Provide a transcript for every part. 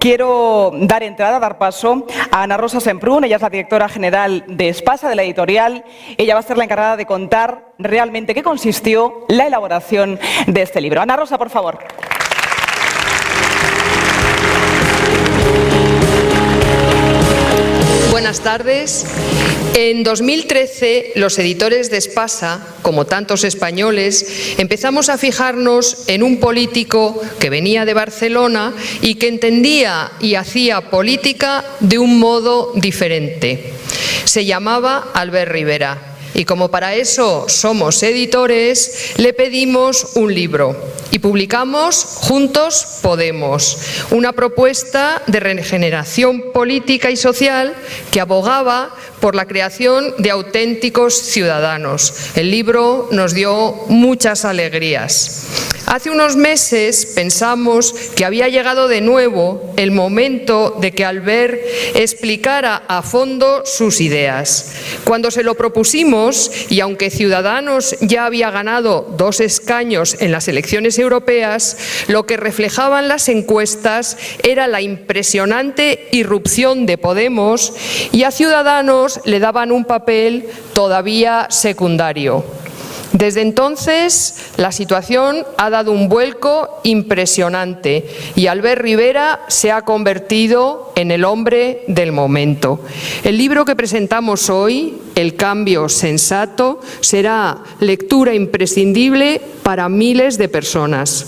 quiero dar paso a Ana Rosa Semprún. Ella es la directora general de Espasa, de la editorial. Ella va a ser la encargada de contar realmente qué consistió la elaboración de este libro. Ana Rosa, por favor. Buenas tardes. En 2013, los editores de Espasa, como tantos españoles, empezamos a fijarnos en un político que venía de Barcelona y que entendía y hacía política de un modo diferente. Se llamaba Albert Rivera. Y como para eso somos editores, le pedimos un libro y publicamos Juntos Podemos, una propuesta de regeneración política y social que abogaba por la creación de auténticos ciudadanos. El libro nos dio muchas alegrías. Hace unos meses pensamos que había llegado de nuevo el momento de que Albert explicara a fondo sus ideas. Cuando se lo propusimos, y aunque Ciudadanos ya había ganado 2 escaños en las elecciones europeas, lo que reflejaban las encuestas era la impresionante irrupción de Podemos y a Ciudadanos le daban un papel todavía secundario. Desde entonces, la situación ha dado un vuelco impresionante y Albert Rivera se ha convertido en el hombre del momento. El libro que presentamos hoy, El cambio sensato, será lectura imprescindible para miles de personas.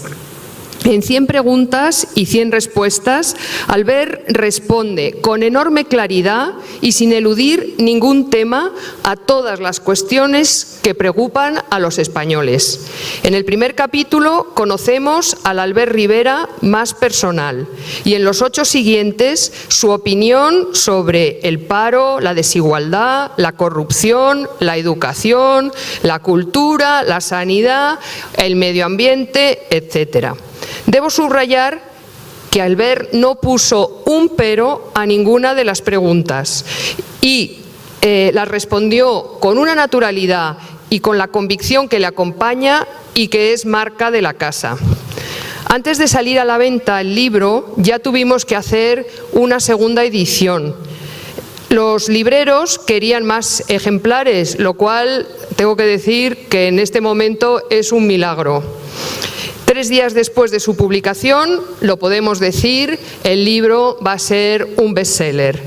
En 100 preguntas y 100 respuestas, Albert responde con enorme claridad y sin eludir ningún tema a todas las cuestiones que preocupan a los españoles. En el primer capítulo conocemos al Albert Rivera más personal y en los 8 siguientes su opinión sobre el paro, la desigualdad, la corrupción, la educación, la cultura, la sanidad, el medio ambiente, etcétera. Debo subrayar que Albert no puso un pero a ninguna de las preguntas y las respondió con una naturalidad y con la convicción que le acompaña y que es marca de la casa. Antes de salir a la venta el libro, ya tuvimos que hacer una segunda edición. Los libreros querían más ejemplares, lo cual tengo que decir que en este momento es un milagro. 3 días después de su publicación, lo podemos decir, el libro va a ser un bestseller.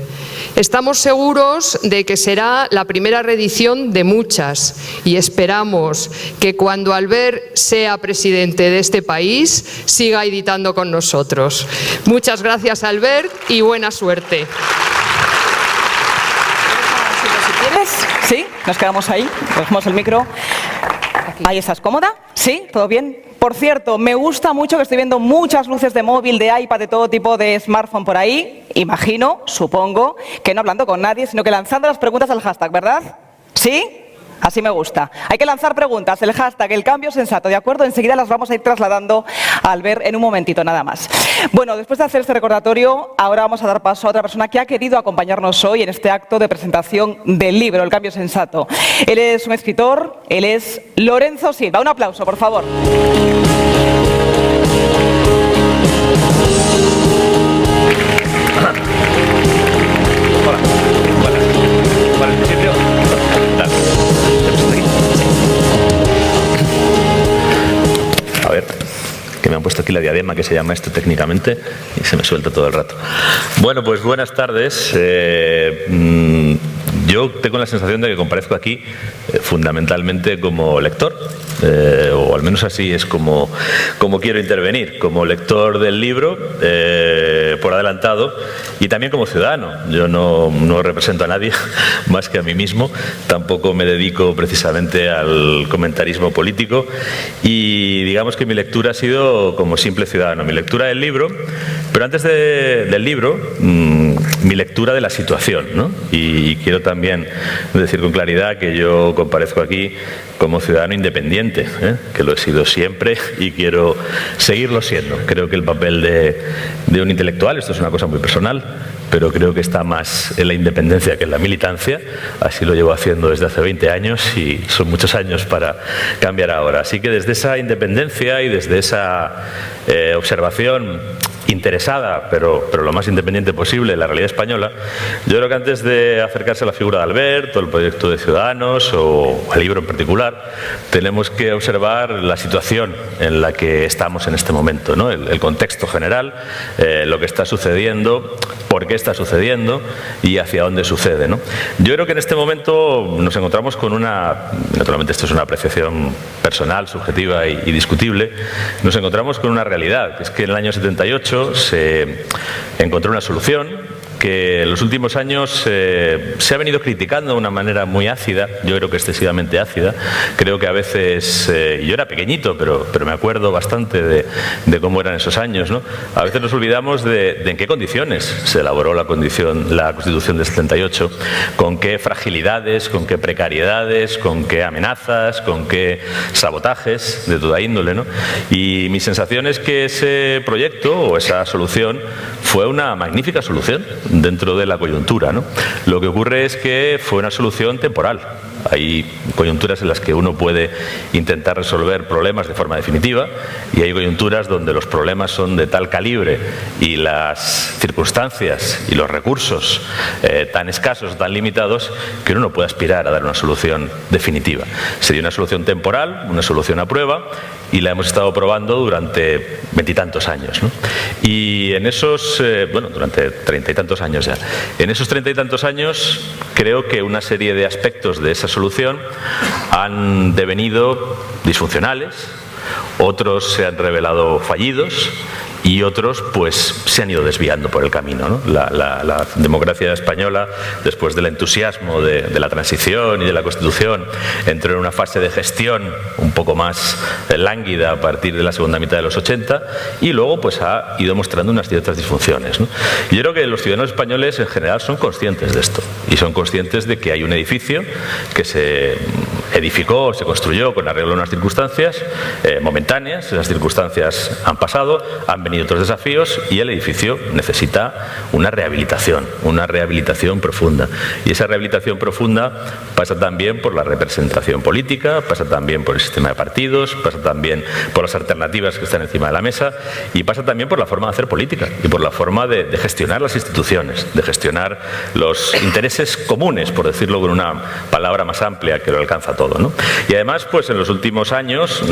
Estamos seguros de que será la primera reedición de muchas y esperamos que cuando Albert sea presidente de este país siga editando con nosotros. Muchas gracias, Albert, y buena suerte. ¿Sí? Nos quedamos ahí, cogemos el micro. Ahí estás, ¿cómoda? ¿Sí? ¿Todo bien? Por cierto, me gusta mucho que estoy viendo muchas luces de móvil, de iPad, de todo tipo de smartphone por ahí. Imagino, supongo, que no hablando con nadie, sino que lanzando las preguntas al hashtag, ¿verdad? ¿Sí? Así me gusta. Hay que lanzar preguntas, el hashtag, el cambio sensato, ¿de acuerdo? Enseguida las vamos a ir trasladando a Albert en un momentito, nada más. Bueno, después de hacer este recordatorio, ahora vamos a dar paso a otra persona que ha querido acompañarnos hoy en este acto de presentación del libro, El cambio sensato. Él es un escritor, él es Lorenzo Silva. Un aplauso, por favor. A ver, que me han puesto aquí la diadema, que se llama esto técnicamente, y se me suelta todo el rato. Bueno, pues buenas tardes. Yo tengo la sensación de que comparezco aquí fundamentalmente como lector, o al menos así es como quiero intervenir, como lector del libro, por adelantado, y también como ciudadano. Yo no represento a nadie más que a mí mismo, tampoco me dedico precisamente al comentarismo político, y digamos que mi lectura ha sido como simple ciudadano, mi lectura del libro, pero antes del libro, mi lectura de la situación, ¿no? Y quiero también decir con claridad que yo comparezco aquí como ciudadano independiente, que lo he sido siempre y quiero seguirlo siendo. Creo que el papel de un intelectual, esto es una cosa muy personal, pero creo que está más en la independencia que en la militancia. Así lo llevo haciendo desde hace 20 años y son muchos años para cambiar ahora. Así que desde esa independencia y desde esa observación interesada, pero lo más independiente posible, la realidad española, yo creo que antes de acercarse a la figura de Albert, o el proyecto de Ciudadanos, o al libro en particular, tenemos que observar la situación en la que estamos en este momento, ¿no? El contexto general, lo que está sucediendo, por qué está sucediendo y hacia dónde sucede, ¿no? Yo creo que en este momento nos encontramos con naturalmente esto es una apreciación personal, subjetiva y discutible, nos encontramos con una realidad, que es que en el año 78 se encontró una solución que en los últimos años se ha venido criticando de una manera muy ácida, yo creo que excesivamente ácida. Creo que a veces, yo era pequeñito, pero me acuerdo bastante de cómo eran esos años, ¿no? A veces nos olvidamos de en qué condiciones se elaboró la Constitución del 78, con qué fragilidades, con qué precariedades, con qué amenazas, con qué sabotajes de toda índole, ¿no? Y mi sensación es que ese proyecto o esa solución fue una magnífica solución dentro de la coyuntura, ¿no? Lo que ocurre es que fue una solución temporal. Hay coyunturas en las que uno puede intentar resolver problemas de forma definitiva y hay coyunturas donde los problemas son de tal calibre y las circunstancias y los recursos tan escasos, tan limitados, que uno no puede aspirar a dar una solución definitiva. Sería una solución temporal, una solución a prueba, y la hemos estado probando durante 20 y tantos años, ¿no? Y en esos, durante 30 y tantos años ya. En esos 30 y tantos años creo que una serie de aspectos de esa solución han devenido disfuncionales, otros se han revelado fallidos y otros pues se han ido desviando por el camino, ¿no? La democracia española, después del entusiasmo de la transición y de la Constitución, entró en una fase de gestión un poco más lánguida a partir de la segunda mitad de los 80 y luego pues ha ido mostrando unas ciertas disfunciones, ¿no? Y yo creo que los ciudadanos españoles en general son conscientes de esto y son conscientes de que hay un edificio que se edificó, se construyó con arreglo a unas circunstancias momentáneas, esas circunstancias han pasado, han venido otros desafíos y el edificio necesita una rehabilitación profunda. Y esa rehabilitación profunda pasa también por la representación política, pasa también por el sistema de partidos, pasa también por las alternativas que están encima de la mesa y pasa también por la forma de hacer política y por la forma de gestionar las instituciones, de gestionar los intereses comunes, por decirlo con una palabra más amplia que lo alcanza todo, ¿no? Y además, pues en los últimos años,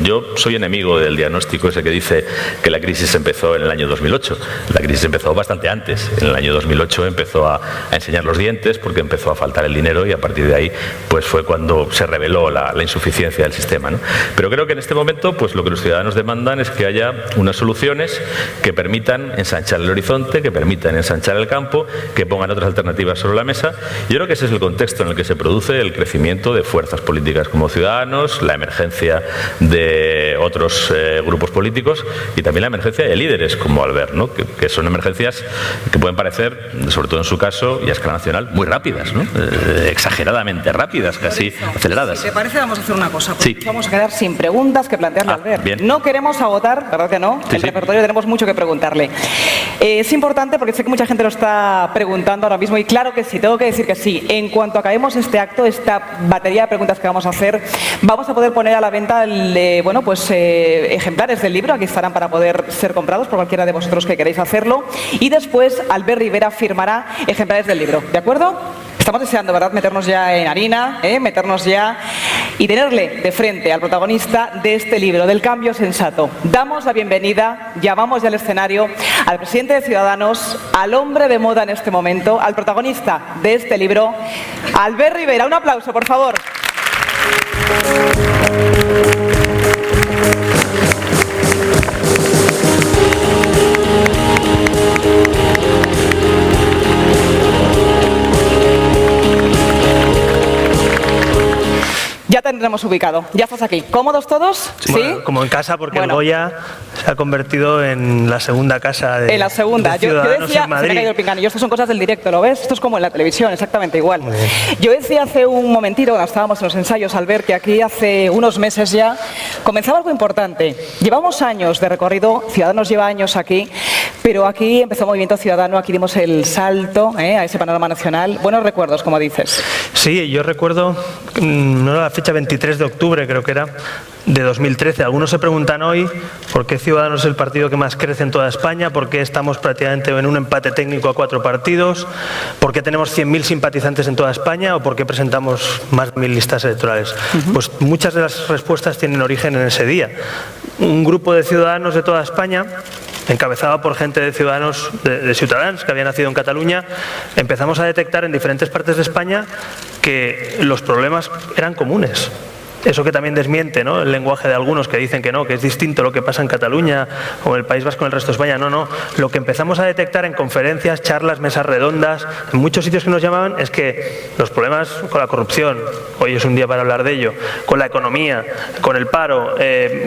yo soy enemigo del diagnóstico ese que dice que la crisis empezó en el año 2008. La crisis empezó bastante antes. En el año 2008 empezó a enseñar los dientes porque empezó a faltar el dinero y a partir de ahí pues fue cuando se reveló la insuficiencia del sistema, ¿no? Pero creo que en este momento pues lo que los ciudadanos demandan es que haya unas soluciones que permitan ensanchar el horizonte, que permitan ensanchar el campo, que pongan otras alternativas sobre la mesa. Yo creo que ese es el contexto en el que se produce el crecimiento de fuerzas políticas como Ciudadanos, la emergencia de otros grupos políticos y también la emergencia de líderes como Albert, ¿no? Que son emergencias que pueden parecer, sobre todo en su caso y a escala nacional, muy rápidas, ¿no? Exageradamente rápidas, casi aceleradas. Si te parece, vamos a hacer una cosa, porque Sí. vamos a quedar sin preguntas que plantearle a Albert. Bien. No queremos agotar, ¿verdad que no? Sí, El sí. repertorio, tenemos mucho que preguntarle. Es importante porque sé que mucha gente lo está preguntando ahora mismo y claro que sí, tengo que decir que sí. En cuanto acabemos este acto, esta batería de preguntas que vamos a hacer, vamos a poder poner a la venta ejemplares del libro, aquí estarán para poder ser comprados por cualquiera de vosotros que queréis hacerlo y después Albert Rivera firmará ejemplares del libro, ¿de acuerdo? Estamos deseando, ¿verdad?, meternos ya en harina, meternos ya y tenerle de frente al protagonista de este libro, del cambio sensato. Damos la bienvenida, llamamos ya al escenario al presidente de Ciudadanos, al hombre de moda en este momento, al protagonista de este libro, Albert Rivera. Un aplauso, por favor. Ya tendremos ubicado. Ya estás aquí. ¿Cómodos todos? ¿Sí? Bueno, como en casa, porque Bueno. el Goya se ha convertido en la segunda casa de En la segunda. de Yo Ciudadanos decía, en se me ha Madrid. caído el pinganillo, estas son cosas del directo, ¿lo ves? Esto es como en la televisión, exactamente igual. Muy bien. Yo decía hace un momentito, cuando estábamos en los ensayos, al ver que aquí hace unos meses ya comenzaba algo importante. Llevamos años de recorrido, Ciudadanos lleva años aquí, pero aquí empezó Movimiento Ciudadano, aquí dimos el salto a ese panorama nacional. Buenos recuerdos, como dices. Sí, yo recuerdo, no era la fecha 23 de octubre, creo que era, de 2013. Algunos se preguntan hoy por qué Ciudadanos es el partido que más crece en toda España? ¿Por qué estamos prácticamente en un empate técnico a 4 partidos? ¿Por qué tenemos 100.000 simpatizantes en toda España? ¿O por qué presentamos más de 1.000 listas electorales? Pues muchas de las respuestas tienen origen en ese día. Un grupo de ciudadanos de toda España, encabezado por gente de Ciudadanos, de Ciutadans, que había nacido en Cataluña, empezamos a detectar en diferentes partes de España que los problemas eran comunes. Eso que también desmiente, ¿no?, el lenguaje de algunos que dicen que no, que es distinto lo que pasa en Cataluña o en el País Vasco con el resto de España. No. Lo que empezamos a detectar en conferencias, charlas, mesas redondas, en muchos sitios que nos llamaban, es que los problemas con la corrupción, hoy es un día para hablar de ello, con la economía, con el paro,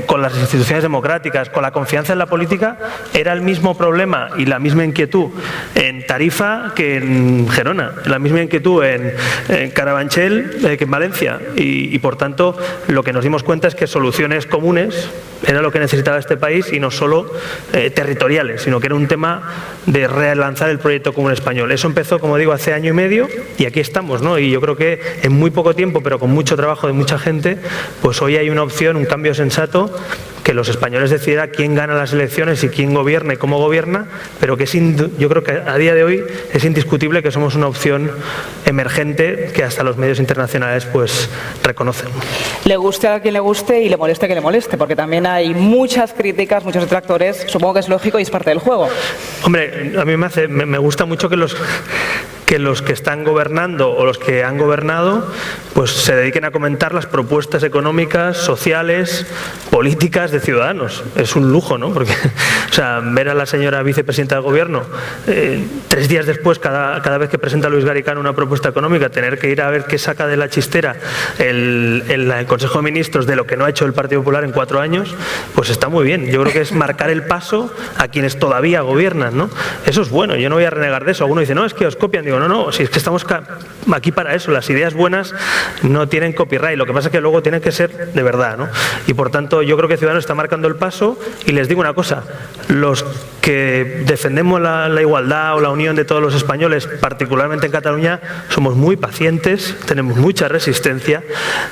con las instituciones democráticas, con la confianza en la política, era el mismo problema y la misma inquietud en Tarifa que en Gerona, la misma inquietud en Carabanchel que en Valencia. Y por tanto, lo que nos dimos cuenta es que soluciones comunes era lo que necesitaba este país, y no solo territoriales, sino que era un tema de relanzar el proyecto común español. Eso empezó, como digo, hace año y medio, y aquí estamos, ¿no? Y yo creo que en muy poco tiempo, pero con mucho trabajo de mucha gente, pues hoy hay una opción, un cambio sensato, que los españoles decidan quién gana las elecciones y quién gobierna y cómo gobierna, pero que yo creo que a día de hoy es indiscutible que somos una opción emergente que hasta los medios internacionales pues reconocen. Le guste a quien le guste y le moleste a quien le moleste, porque también hay muchas críticas, muchos detractores, supongo que es lógico y es parte del juego. Hombre, a mí me gusta mucho que los que están gobernando o los que han gobernado pues se dediquen a comentar las propuestas económicas, sociales, políticas de Ciudadanos. Es un lujo, ¿no? Porque, o sea, ver a la señora vicepresidenta del Gobierno 3 días después, cada vez que presenta Luis Garicano una propuesta económica, tener que ir a ver qué saca de la chistera el Consejo de Ministros de lo que no ha hecho el Partido Popular en 4 años, pues está muy bien. Yo creo que es marcar el paso a quienes todavía gobiernan, ¿no? Eso es bueno, yo no voy a renegar de eso. Alguno dice, no, es que os copian. Digo, no, si es que estamos aquí para eso. Las ideas buenas no tienen copyright, lo que pasa es que luego tienen que ser de verdad, ¿no? Y por tanto yo creo que Ciudadanos está marcando el paso, y les digo una cosa, los que defendemos la igualdad o la unión de todos los españoles, particularmente en Cataluña, somos muy pacientes, tenemos mucha resistencia,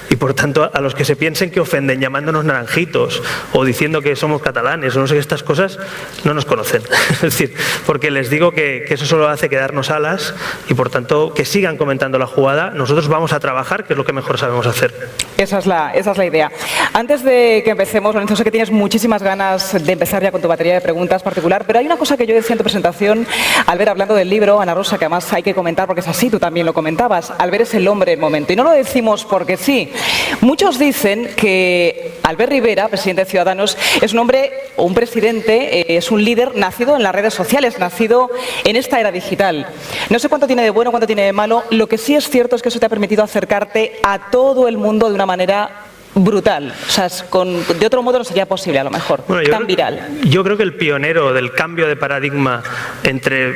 y por tanto a los que se piensen que ofenden llamándonos naranjitos o diciendo que somos catalanes o no sé qué, estas cosas, no nos conocen. Es decir, porque les digo que eso solo hace quedarnos alas, y por tanto que sigan comentando la jugada. Nosotros vamos a trabajar, que es lo que mejor sabemos hacer. Esa es la idea. Antes de que empecemos, Lorenzo, sé que tienes muchísimas ganas de empezar ya con tu batería de preguntas particular, pero hay una cosa que yo decía en tu presentación, al ver, hablando del libro, Ana Rosa, que además hay que comentar porque es así, tú también lo comentabas, Albert es el hombre del momento. Y no lo decimos porque sí. Muchos dicen que Albert Rivera, presidente de Ciudadanos, es un hombre, o un presidente, es un líder nacido en las redes sociales, nacido en esta era digital. No sé cuánto tiene de bueno, cuánto tiene de malo. Lo que sí es cierto es que eso te ha permitido acercarte a todo el mundo de una manera brutal. O sea, de otro modo no sería posible, a lo mejor, tan viral. Yo creo que el pionero del cambio de paradigma entre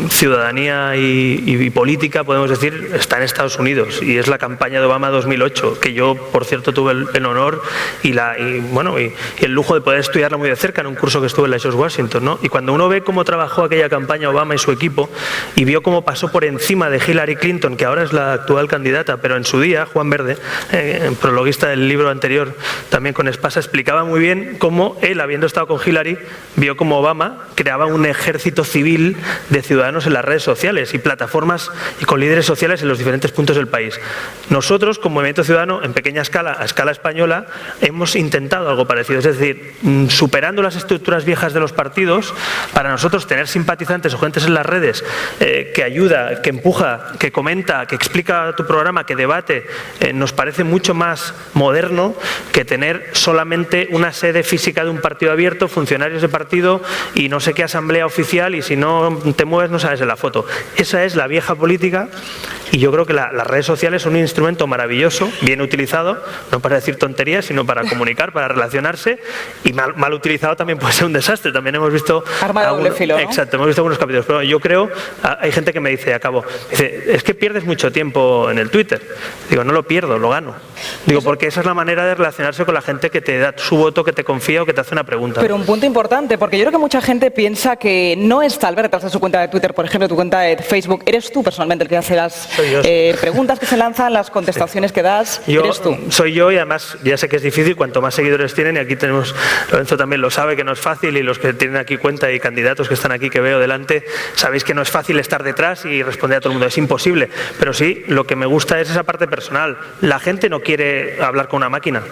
ciudadanía y política, podemos decir, está en Estados Unidos, y es la campaña de Obama 2008, que yo, por cierto, tuve el honor y el lujo de poder estudiarla muy de cerca en un curso que estuve en la George Washington, ¿no? Y cuando uno ve cómo trabajó aquella campaña Obama y su equipo, y vio cómo pasó por encima de Hillary Clinton, que ahora es la actual candidata, pero en su día, Juan Verde, prologuista del libro anterior, también con Espasa, explicaba muy bien cómo él, habiendo estado con Hillary, vio cómo Obama creaba un ejército civil de ciudadanos en las redes sociales y plataformas y con líderes sociales en los diferentes puntos del país. Nosotros, como Movimiento Ciudadano, en pequeña escala, a escala española, hemos intentado algo parecido. Es decir, superando las estructuras viejas de los partidos, para nosotros tener simpatizantes o gentes en las redes que ayuda, que empuja, que comenta, que explica tu programa, que debate, nos parece mucho más moderno que tener solamente una sede física de un partido abierto, funcionarios de partido y no sé qué asamblea oficial, y si no te mueves no sabes en la foto. Esa es la vieja política, y yo creo que las redes sociales son un instrumento maravilloso, bien utilizado, no para decir tonterías, sino para comunicar, para relacionarse, y mal utilizado también puede ser un desastre. También hemos visto... Arma de doble filo, ¿no? Exacto, hemos visto algunos capítulos, pero yo creo, hay gente que me dice, es que pierdes mucho tiempo en el Twitter. Digo, no lo pierdo, lo gano. Digo, porque esa es la manera de relacionarse con la gente que te da su voto, que te confía o que te hace una pregunta. Pero un punto importante, porque yo creo que mucha gente piensa que no está Albert detrás de su cuenta de Twitter, por ejemplo, tu cuenta de Facebook. Eres tú personalmente el que hace las Soy yo. Preguntas que se lanzan, las contestaciones que das, eres tú. Soy yo, y además ya sé que es difícil cuanto más seguidores tienen, y aquí tenemos, Lorenzo también lo sabe, que no es fácil, y los que tienen aquí cuenta y candidatos que están aquí que veo delante, sabéis que no es fácil estar detrás y responder a todo el mundo, es imposible, pero sí, lo que me gusta es esa parte personal. La gente no quiere hablar con una máquina,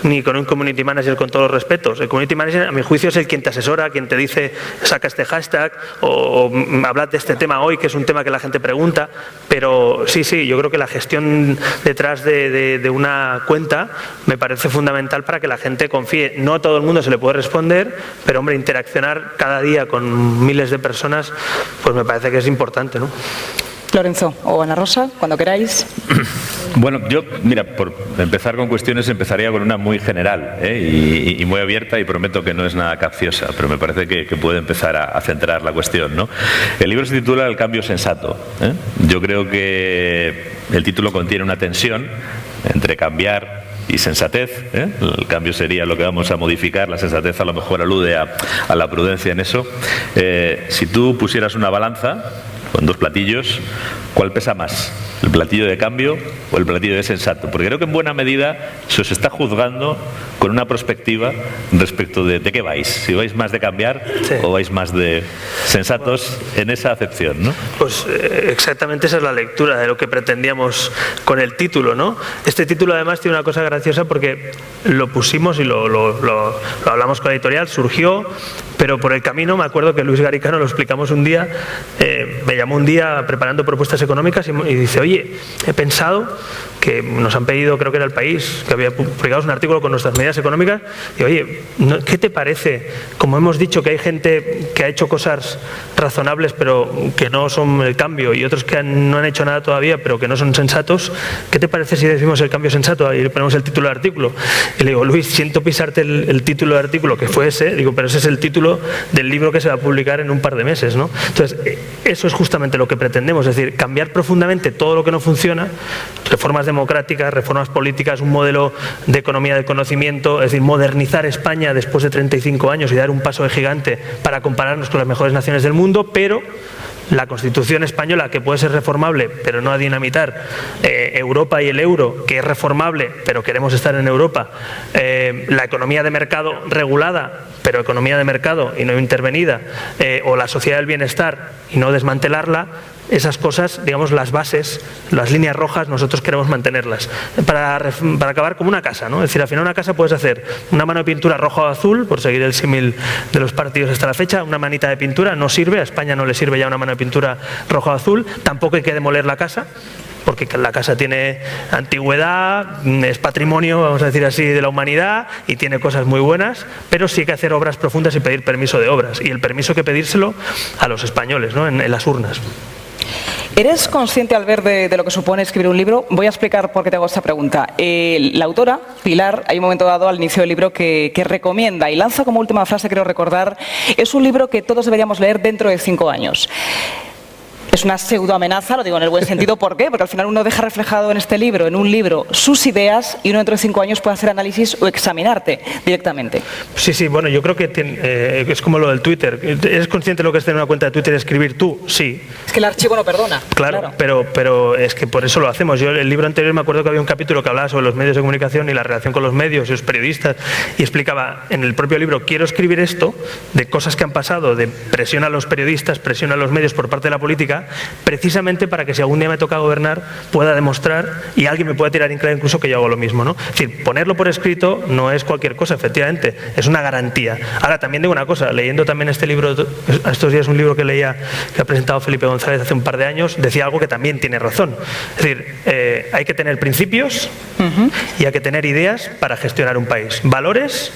ni con un community manager, con todos los respetos. El community manager, a mi juicio, es el quien te asesora, quien te dice saca este hashtag o hablad de este tema hoy, que es un tema que la gente pregunta. Pero sí, yo creo que la gestión detrás de una cuenta me parece fundamental para que la gente confíe. No a todo el mundo se le puede responder, pero hombre, interaccionar cada día con miles de personas, pues me parece que es importante, ¿no? Lorenzo o Ana Rosa, cuando queráis. Bueno, yo, mira, por empezar con cuestiones, empezaría con una muy general y muy abierta, y prometo que no es nada capciosa, pero me parece que puede empezar a centrar la cuestión, ¿no? El libro se titula El cambio sensato. Yo creo que el título contiene una tensión entre cambiar y sensatez. El cambio sería lo que vamos a modificar, la sensatez a lo mejor alude a la prudencia en eso. Si tú pusieras una balanza con dos platillos, ¿cuál pesa más? ¿El platillo de cambio o el platillo de sensato? Porque creo que en buena medida se os está juzgando con una perspectiva respecto de qué vais. Si vais más de cambiar, sí, o vais más de sensatos, en esa acepción, ¿no? Pues exactamente esa es la lectura de lo que pretendíamos con el título, ¿no? Este título además tiene una cosa graciosa porque lo pusimos y lo hablamos con la editorial, surgió, pero por el camino me acuerdo que Luis Garicano lo explicamos un día, me llamó un día preparando propuestas económicas y dice, oye, he pensado que nos han pedido, creo que era El País, que había publicado un artículo con nuestras medidas económicas, y oye, ¿qué te parece? Como hemos dicho que hay gente que ha hecho cosas razonables pero que no son el cambio, y otros que no han hecho nada todavía pero que no son sensatos, ¿qué te parece si decimos el cambio sensato? Ahí le ponemos el título del artículo. Y le digo, Luis, siento pisarte el título del artículo, que fue ese, digo, pero ese es el título del libro que se va a publicar en un par de meses, ¿no? Entonces, eso es justamente lo que pretendemos, es decir, cambiar profundamente todo lo que no funciona, reformas democráticas, reformas políticas, un modelo de economía del conocimiento, es decir, modernizar España después de 35 años y dar un paso de gigante para compararnos con las mejores naciones del mundo, pero la Constitución española, que puede ser reformable, pero no a dinamitar, Europa y el euro, que es reformable, pero queremos estar en Europa, la economía de mercado regulada, pero economía de mercado y no intervenida, o la sociedad del bienestar y no desmantelarla. Esas cosas, digamos, las bases, las líneas rojas, nosotros queremos mantenerlas para acabar como una casa, ¿no? Es decir, al final una casa puedes hacer una mano de pintura roja o azul, por seguir el símil de los partidos hasta la fecha, una manita de pintura no sirve, a España no le sirve ya una mano de pintura roja o azul, tampoco hay que demoler la casa, porque la casa tiene antigüedad, es patrimonio, vamos a decir así, de la humanidad, y tiene cosas muy buenas, pero sí hay que hacer obras profundas y pedir permiso de obras, y el permiso hay que pedírselo a los españoles, ¿no? En las urnas. ¿Eres consciente, al ver de lo que supone escribir un libro? Voy a explicar por qué te hago esta pregunta. La autora, Pilar, hay un momento dado al inicio del libro que recomienda y lanza como última frase, creo recordar, es un libro que todos deberíamos leer dentro de 5 años. Es una pseudoamenaza, lo digo en el buen sentido. ¿Por qué? Porque al final uno deja reflejado en este libro, en un libro, sus ideas, y uno dentro de 5 años puede hacer análisis o examinarte directamente. Sí, bueno, yo creo que es como lo del Twitter. ¿Eres consciente de lo que es tener una cuenta de Twitter y escribir tú? Sí. Es que el archivo no perdona. Claro. Pero es que por eso lo hacemos. Yo, el libro anterior, me acuerdo que había un capítulo que hablaba sobre los medios de comunicación y la relación con los medios y los periodistas, y explicaba en el propio libro, quiero escribir esto, de cosas que han pasado, de presión a los periodistas, presión a los medios por parte de la política, precisamente para que si algún día me toca gobernar pueda demostrar, y alguien me pueda tirar en claro incluso, que yo hago lo mismo, ¿no? Es decir, ponerlo por escrito no es cualquier cosa, efectivamente, es una garantía. Ahora, también digo una cosa, leyendo también este libro, estos días un libro que leía, que ha presentado Felipe González hace un par de años, decía algo que también tiene razón. Es decir, hay que tener principios y hay que tener ideas para gestionar un país, valores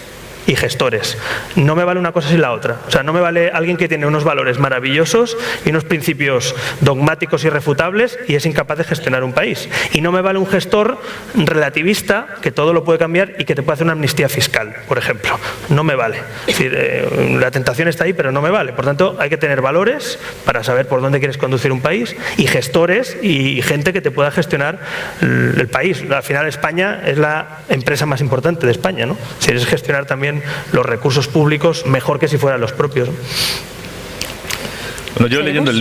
y gestores. No me vale una cosa sin la otra. O sea, no me vale alguien que tiene unos valores maravillosos y unos principios dogmáticos irrefutables y es incapaz de gestionar un país. Y no me vale un gestor relativista que todo lo puede cambiar y que te puede hacer una amnistía fiscal, por ejemplo. No me vale. Es decir, la tentación está ahí, pero no me vale. Por tanto, hay que tener valores para saber por dónde quieres conducir un país, y gestores y gente que te pueda gestionar el país. Al final, España es la empresa más importante de España, ¿no? Si eres gestionar también los recursos públicos mejor que si fueran los propios. Bueno, yo leyendo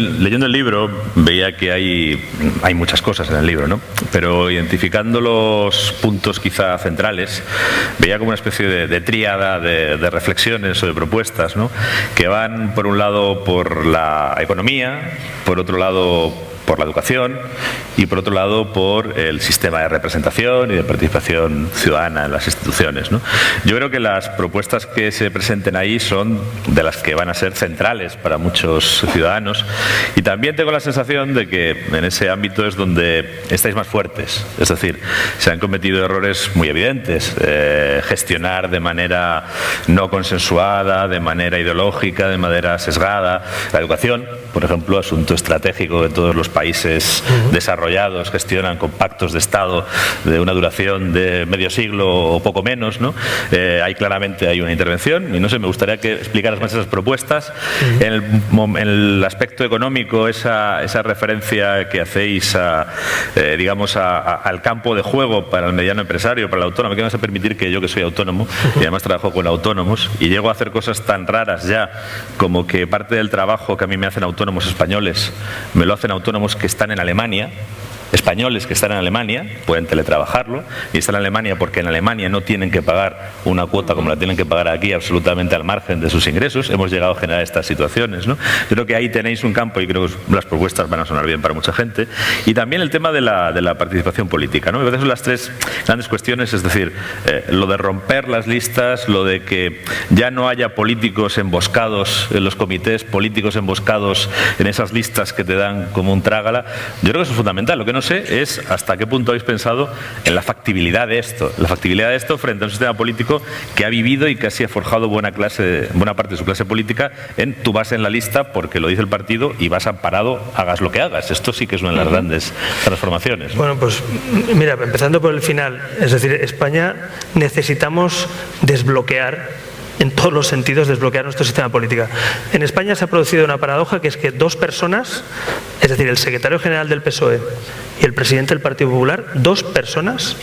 el libro veía que hay muchas cosas en el libro, ¿no? Pero identificando los puntos quizá centrales, veía como una especie de tríada de reflexiones o de propuestas, ¿no? Que van por un lado por la economía, por otro lado por la educación y por otro lado por el sistema de representación y de participación ciudadana en las instituciones, ¿no? Yo creo que las propuestas que se presenten ahí son de las que van a ser centrales para muchos ciudadanos, y también tengo la sensación de que en ese ámbito es donde estáis más fuertes, es decir, se han cometido errores muy evidentes, gestionar de manera no consensuada, de manera ideológica, de manera sesgada la educación, por ejemplo, asunto estratégico de todos los países desarrollados gestionan con pactos de Estado de una duración de medio siglo o poco menos, ¿no? Ahí claramente hay una intervención y no sé, me gustaría que explicaras más esas propuestas. En el aspecto económico, esa referencia que hacéis digamos al campo de juego para el mediano empresario, para el autónomo, que me vas a permitir que yo, que soy autónomo y además trabajo con autónomos y llego a hacer cosas tan raras ya como que parte del trabajo que a mí me hacen autónomos españoles me lo hacen autónomos que están en Alemania, españoles que están en Alemania, pueden teletrabajarlo, y están en Alemania porque en Alemania no tienen que pagar una cuota como la tienen que pagar aquí, absolutamente al margen de sus ingresos. Hemos llegado a generar estas situaciones, ¿no? Creo que ahí tenéis un campo y creo que las propuestas van a sonar bien para mucha gente. Y también el tema de la participación política, ¿no? Me parece que son las tres grandes cuestiones, es decir, lo de romper las listas, lo de que ya no haya políticos emboscados en los comités, políticos emboscados en esas listas que te dan como un trágala. Yo creo que eso es fundamental. Lo que no sé es hasta qué punto habéis pensado en la factibilidad de esto frente a un sistema político que ha vivido y que así ha forjado buena parte de su clase política en tú vas en la lista porque lo dice el partido y vas amparado, hagas lo que hagas. Esto sí que es una de las grandes transformaciones, ¿no? Bueno, pues mira, empezando por el final, es decir, España necesitamos desbloquear en todos los sentidos, desbloquear nuestro sistema político. En España se ha producido una paradoja, que es que dos personas, es decir, el secretario general del PSOE y el presidente del Partido Popular, dos personas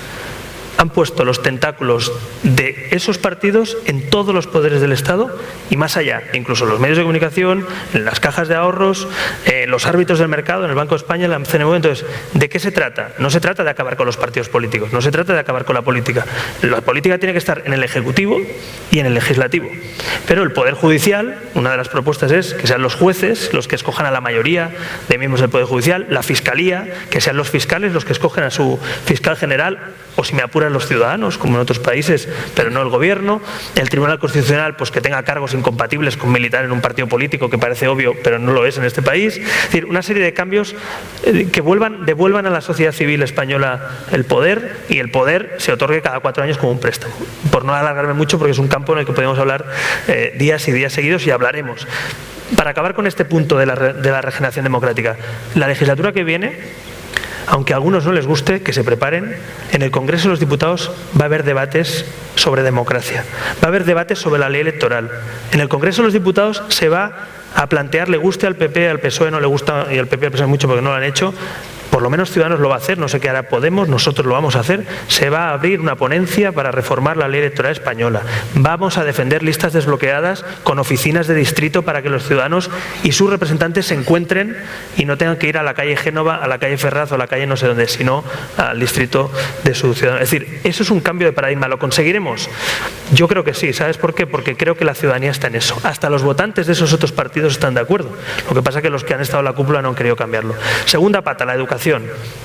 han puesto los tentáculos de esos partidos en todos los poderes del Estado y más allá, incluso en los medios de comunicación, en las cajas de ahorros, los árbitros del mercado, en el Banco de España, en la CNMV. Entonces, ¿de qué se trata? No se trata de acabar con los partidos políticos, no se trata de acabar con la política. La política tiene que estar en el Ejecutivo y en el Legislativo. Pero el Poder Judicial, una de las propuestas es que sean los jueces los que escojan a la mayoría de miembros del Poder Judicial, la Fiscalía, que sean los fiscales los que escogen a su fiscal general, o si me apuran los ciudadanos, como en otros países, pero no el gobierno. El Tribunal Constitucional, pues que tenga cargos incompatibles con militar en un partido político, que parece obvio, pero no lo es en este país. Es decir, una serie de cambios que devuelvan a la sociedad civil española el poder, y el poder se otorgue cada 4 años como un préstamo. Por no alargarme mucho, porque es un campo en el que podemos hablar días y días seguidos, y hablaremos. Para acabar con este punto de la regeneración democrática, la legislatura que viene, aunque a algunos no les guste, que se preparen, en el Congreso de los Diputados va a haber debates sobre democracia, va a haber debates sobre la ley electoral. En el Congreso de los Diputados se va a plantear, le guste al PP, al PSOE no le gusta, y al PP al PSOE mucho porque no lo han hecho, por lo menos Ciudadanos lo va a hacer, no sé qué hará Podemos, nosotros lo vamos a hacer. Se va a abrir una ponencia para reformar la ley electoral española. Vamos a defender listas desbloqueadas con oficinas de distrito para que los ciudadanos y sus representantes se encuentren y no tengan que ir a la calle Génova, a la calle Ferraz o a la calle no sé dónde, sino al distrito de su ciudadano. Es decir, eso es un cambio de paradigma. ¿Lo conseguiremos? Yo creo que sí. ¿Sabes por qué? Porque creo que la ciudadanía está en eso. Hasta los votantes de esos otros partidos están de acuerdo. Lo que pasa es que los que han estado en la cúpula no han querido cambiarlo. Segunda pata, la educación.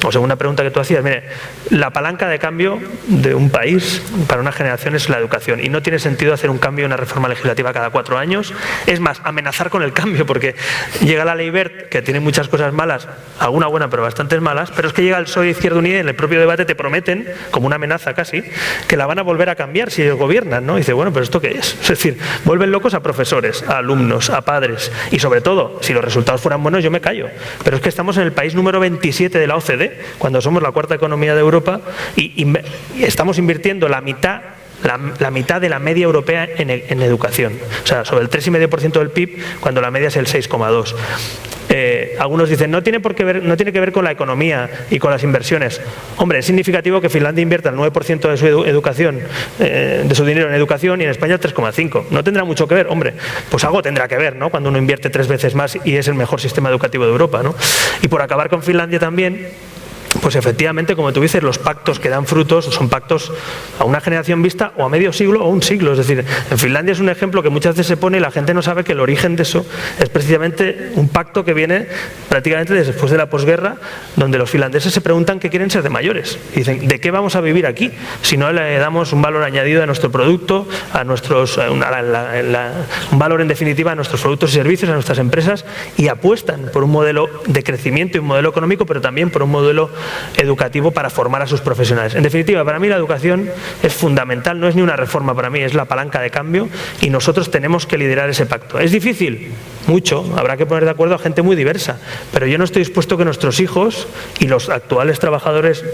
O segunda pregunta que tú hacías, mire, la palanca de cambio de un país para una generación es la educación, y no tiene sentido hacer un cambio, una reforma legislativa cada 4 años. Es más, amenazar con el cambio, porque llega la ley Wert, que tiene muchas cosas malas, alguna buena pero bastantes malas, pero es que llega el PSOE Izquierda Unida y en el propio debate te prometen, como una amenaza casi, que la van a volver a cambiar si ellos gobiernan, ¿no? Y dice, bueno, pero ¿esto qué es? Es decir, vuelven locos a profesores, a alumnos, a padres, y sobre todo, si los resultados fueran buenos yo me callo, pero es que estamos en el país número 27 de la OCDE, cuando somos la 4ª economía de Europa, y estamos invirtiendo la mitad la mitad de la media europea en educación. O sea, sobre el 3,5% del PIB, cuando la media es el 6,2%. Algunos dicen, no tiene que ver con la economía y con las inversiones. Hombre, es significativo que Finlandia invierta el 9% de su educación, de su dinero en educación, y en España el 3,5%. No tendrá mucho que ver, hombre, pues algo tendrá que ver, ¿no? Cuando uno invierte 3 veces más y es el mejor sistema educativo de Europa, ¿no? Y por acabar con Finlandia también, pues efectivamente, como tú dices, los pactos que dan frutos son pactos a una generación vista o a medio siglo o un siglo. Es decir, en Finlandia es un ejemplo que muchas veces se pone y la gente no sabe que el origen de eso es precisamente un pacto que viene prácticamente después de la posguerra, donde los finlandeses se preguntan qué quieren ser de mayores. Y dicen, ¿de qué vamos a vivir aquí? Si no le damos un valor añadido a nuestro producto, a nuestros, un valor en definitiva a nuestros productos y servicios, a nuestras empresas, y apuestan por un modelo de crecimiento y un modelo económico, pero también por un modelo educativo para formar a sus profesionales. En definitiva, para mí la educación es fundamental, no es ni una reforma para mí, es la palanca de cambio, y nosotros tenemos que liderar ese pacto. ¿Es difícil? Mucho, habrá que poner de acuerdo a gente muy diversa, pero yo no estoy dispuesto a que nuestros hijos y los actuales trabajadores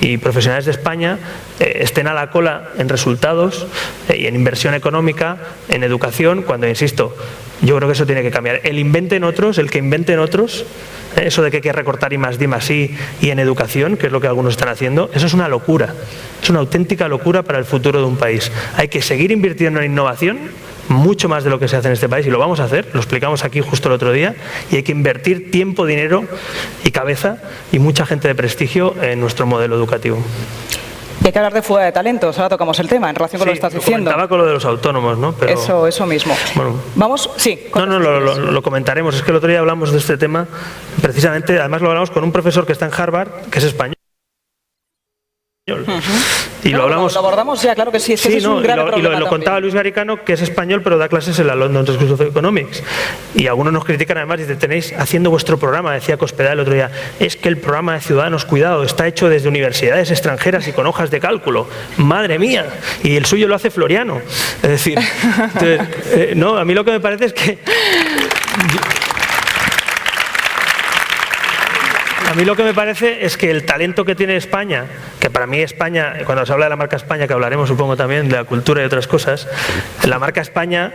y profesionales de España estén a la cola en resultados y en inversión económica, en educación, cuando, insisto, yo creo que eso tiene que cambiar. El que inventen otros, eso de que hay que recortar I+D+I y en educación, que es lo que algunos están haciendo, eso es una locura, es una auténtica locura para el futuro de un país. Hay que seguir invirtiendo en innovación, mucho más de lo que se hace en este país, y lo vamos a hacer, lo explicamos aquí justo el otro día, y hay que invertir tiempo, dinero y cabeza y mucha gente de prestigio en nuestro modelo educativo. Y hay que hablar de fuga de talentos, ahora tocamos el tema en relación con lo que estás diciendo. Comentaba con lo de los autónomos, ¿no? Pero eso mismo. Bueno, vamos, sí. Lo comentaremos. Es que el otro día hablamos de este tema, precisamente, además lo hablamos con un profesor que está en Harvard, que es español. Y lo hablamos. Lo abordamos ya, claro que sí. Es que es un grave problema. Y lo contaba Luis Garicano, que es español, pero da clases en la London School of Economics. Y algunos nos critican además, dicen, tenéis haciendo vuestro programa, decía Cospedal el otro día, es que el programa de Ciudadanos Cuidado está hecho desde universidades extranjeras y con hojas de cálculo. ¡Madre mía! Y el suyo lo hace Floriano. Es decir, entonces, no, a mí lo que me parece es que... A mí lo que me parece es que el talento que tiene España, que para mí España, cuando se habla de la marca España, que hablaremos supongo también de la cultura y otras cosas, la marca España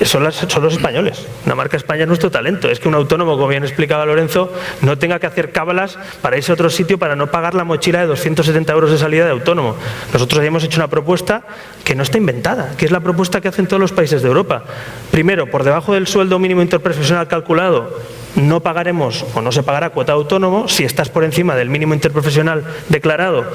son los españoles. La marca España es nuestro talento. Es que un autónomo, como bien explicaba Lorenzo, no tenga que hacer cábalas para irse a otro sitio para no pagar la mochila de 270 euros de salida de autónomo. Nosotros hemos hecho una propuesta que no está inventada, que es la propuesta que hacen todos los países de Europa. Primero, por debajo del sueldo mínimo interprofesional calculado, no pagaremos o no se pagará cuota de autónomo. Si estás por encima del mínimo interprofesional declarado,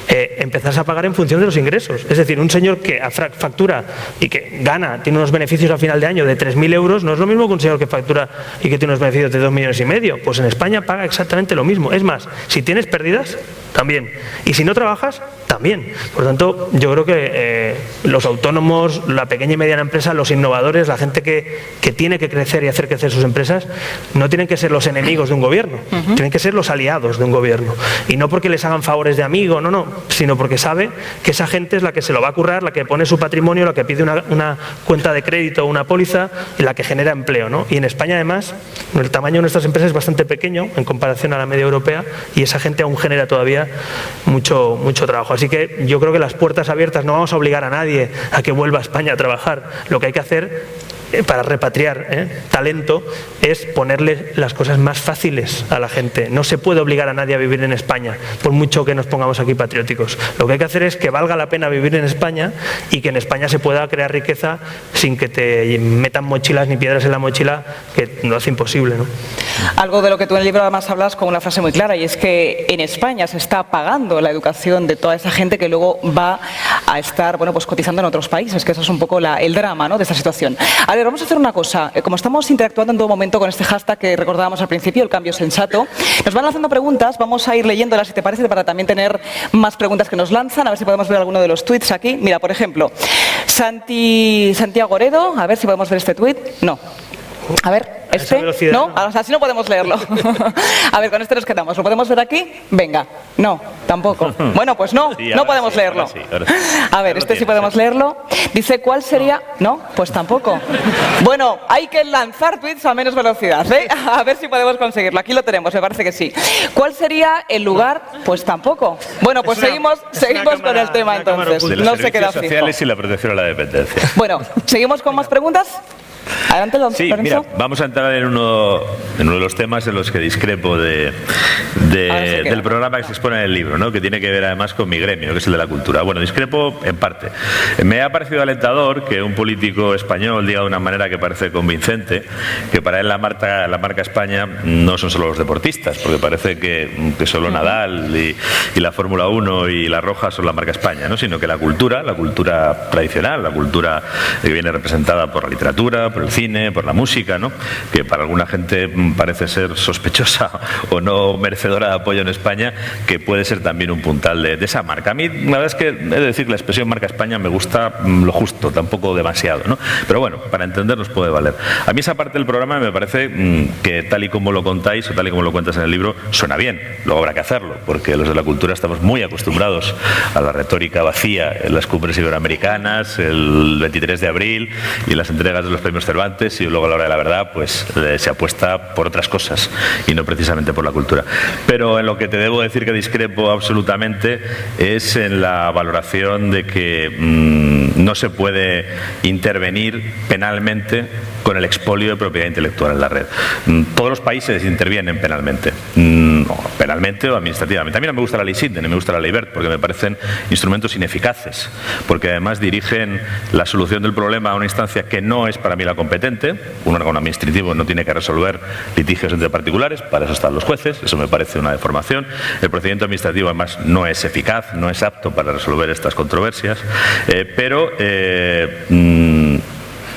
empezás a pagar en función de los ingresos. Es decir, un señor que factura y que gana, tiene unos beneficios a final de año de 3.000 euros, no es lo mismo que un señor que factura y que tiene unos beneficios de 2,5 millones. Pues en España paga exactamente lo mismo. Es más, si tienes pérdidas, también. Y si no trabajas, también. Por lo tanto, yo creo que los autónomos, la pequeña y mediana empresa, los innovadores, la gente que tiene que crecer y hacer crecer sus empresas, no tienen que ser los enemigos de un gobierno, tienen que ser los aliados de un gobierno. Y no porque les hagan favores de amigo, no, sino porque sabe que esa gente es la que se lo va a currar, la que pone su patrimonio, la que pide una cuenta de crédito o una póliza, y la que genera empleo, ¿no? Y en España, además, el tamaño de nuestras empresas es bastante pequeño en comparación a la media europea, y esa gente aún genera todavía mucho trabajo. Así que yo creo que las puertas abiertas, no vamos a obligar a nadie a que vuelva a España a trabajar. Lo que hay que hacer para repatriar talento es ponerle las cosas más fáciles a la gente. No se puede obligar a nadie a vivir en España, por mucho que nos pongamos aquí patrióticos. Lo que hay que hacer es que valga la pena vivir en España y que en España se pueda crear riqueza sin que te metan mochilas ni piedras en la mochila, que lo hace imposible, ¿no? Algo de lo que tú en el libro además hablas con una frase muy clara, y es que en España se está pagando la educación de toda esa gente que luego va a estar pues cotizando en otros países, que eso es un poco el drama, ¿no?, de esta situación. A ver, vamos a hacer una cosa. Como estamos interactuando en todo momento con este hashtag que recordábamos al principio, el cambio sensato, nos van lanzando preguntas, vamos a ir leyéndolas, si te parece, para también tener más preguntas que nos lanzan, a ver si podemos ver alguno de los tweets aquí. Mira, por ejemplo, Santiago Oredo, a ver si podemos ver este tweet. No. A ver, este, velocidad, ¿no? ¿no? O sea, así no podemos leerlo. A ver, con este nos quedamos. ¿Lo podemos ver aquí? Venga. No, tampoco. Bueno, pues no, Sí, no ahora podemos sí, leerlo. ahora sí, ahora sí. A ver, Ahora este sí tienes, podemos leerlo. Dice, ¿cuál sería? No, pues tampoco. Bueno, hay que lanzar tweets a menos velocidad, ¿eh? A ver si podemos conseguirlo. Aquí lo tenemos, me parece que sí. ¿Cuál sería el lugar? Pues tampoco. Bueno, pues seguimos con el tema una cámara entonces. De los No se queda servicios fijo. sociales y la protección a la dependencia. Bueno, ¿seguimos con más preguntas? Adelante, don Sí, Lorenzo. mira, vamos a entrar en uno de los temas en los que discrepo Ahora sí que- del programa que se expone en el libro, ¿no? Que tiene que ver además con mi gremio, que es el de la cultura. Bueno, discrepo en parte. Me ha parecido alentador que un político español diga de una manera que parece convincente que para él la marca España no son solo los deportistas, porque parece que solo Nadal y la Fórmula 1 y la Roja son la marca España, ¿no? Sino que la cultura tradicional, la cultura que viene representada por la literatura, por el cine, por la música, ¿no? Que para alguna gente parece ser sospechosa o no merecedora de apoyo en España, que puede ser también un puntal de esa marca. A mí, la verdad es que he de decir que la expresión marca España me gusta lo justo, tampoco demasiado, ¿no? Pero bueno, para entendernos puede valer. A mí esa parte del programa me parece que tal y como lo contáis o tal y como lo cuentas en el libro, suena bien. Luego habrá que hacerlo, porque los de la cultura estamos muy acostumbrados a la retórica vacía en las cumbres iberoamericanas, el 23 de abril y las entregas de los premios Cervantes, y luego a la hora de la verdad pues se apuesta por otras cosas y no precisamente por la cultura. Pero en lo que te debo decir que discrepo absolutamente es en la valoración de que no se puede intervenir penalmente con el expolio de propiedad intelectual en la red. Todos los países intervienen penalmente, penalmente o administrativamente. A mí no me gusta la ley Sinde ni me gusta la ley Wert, porque me parecen instrumentos ineficaces, porque además dirigen la solución del problema a una instancia que no es para mí la competente. Un órgano administrativo no tiene que resolver litigios entre particulares, para eso están los jueces, eso me parece una deformación. El procedimiento administrativo además no es eficaz, no es apto para resolver estas controversias, pero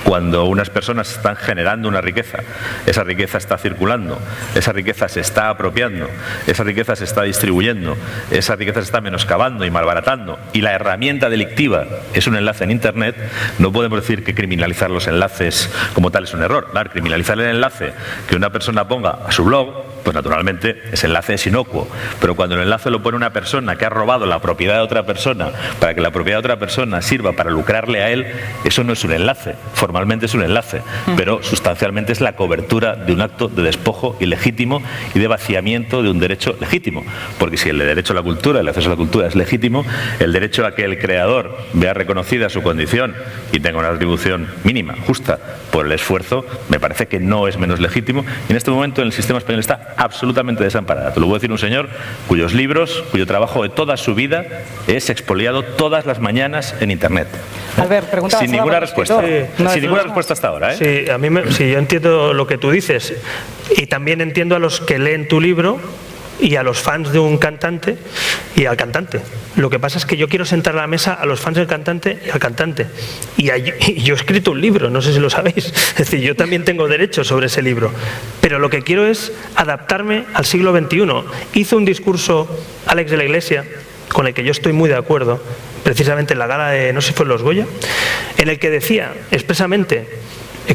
cuando unas personas están generando una riqueza, esa riqueza está circulando, esa riqueza se está apropiando, esa riqueza se está distribuyendo, esa riqueza se está menoscabando y malbaratando, y la herramienta delictiva es un enlace en Internet, no podemos decir que criminalizar los enlaces como tal es un error. Claro, criminalizar el enlace que una persona ponga a su blog, pues naturalmente ese enlace es inocuo, pero cuando el enlace lo pone una persona que ha robado la propiedad de otra persona para que la propiedad de otra persona sirva para lucrarle a él, eso no es un enlace. Formalmente es un enlace, pero sustancialmente es la cobertura de un acto de despojo ilegítimo y de vaciamiento de un derecho legítimo. Porque si el derecho a la cultura, el acceso a la cultura es legítimo, el derecho a que el creador vea reconocida su condición y tenga una retribución mínima, justa, por el esfuerzo, me parece que no es menos legítimo. Y en este momento en el sistema español está absolutamente desamparada. Te lo voy a decir un señor cuyos libros, cuyo trabajo de toda su vida es expoliado todas las mañanas en Internet. Albert, pregunta Sin basada ninguna por respuesta. escritor. Sí. No, Sin eso ninguna no. respuesta hasta ahora, ¿eh? Sí, sí, yo entiendo lo que tú dices y también entiendo a los que leen tu libro y a los fans de un cantante y al cantante. Lo que pasa es que yo quiero sentar a la mesa a los fans del cantante y al cantante. Y yo he escrito un libro, no sé si lo sabéis. Es decir, yo también tengo derechos sobre ese libro. Pero lo que quiero es adaptarme al siglo XXI. Hizo un discurso Alex de la Iglesia, con el que yo estoy muy de acuerdo, precisamente en la gala de, no sé si fue en los Goya, en el que decía expresamente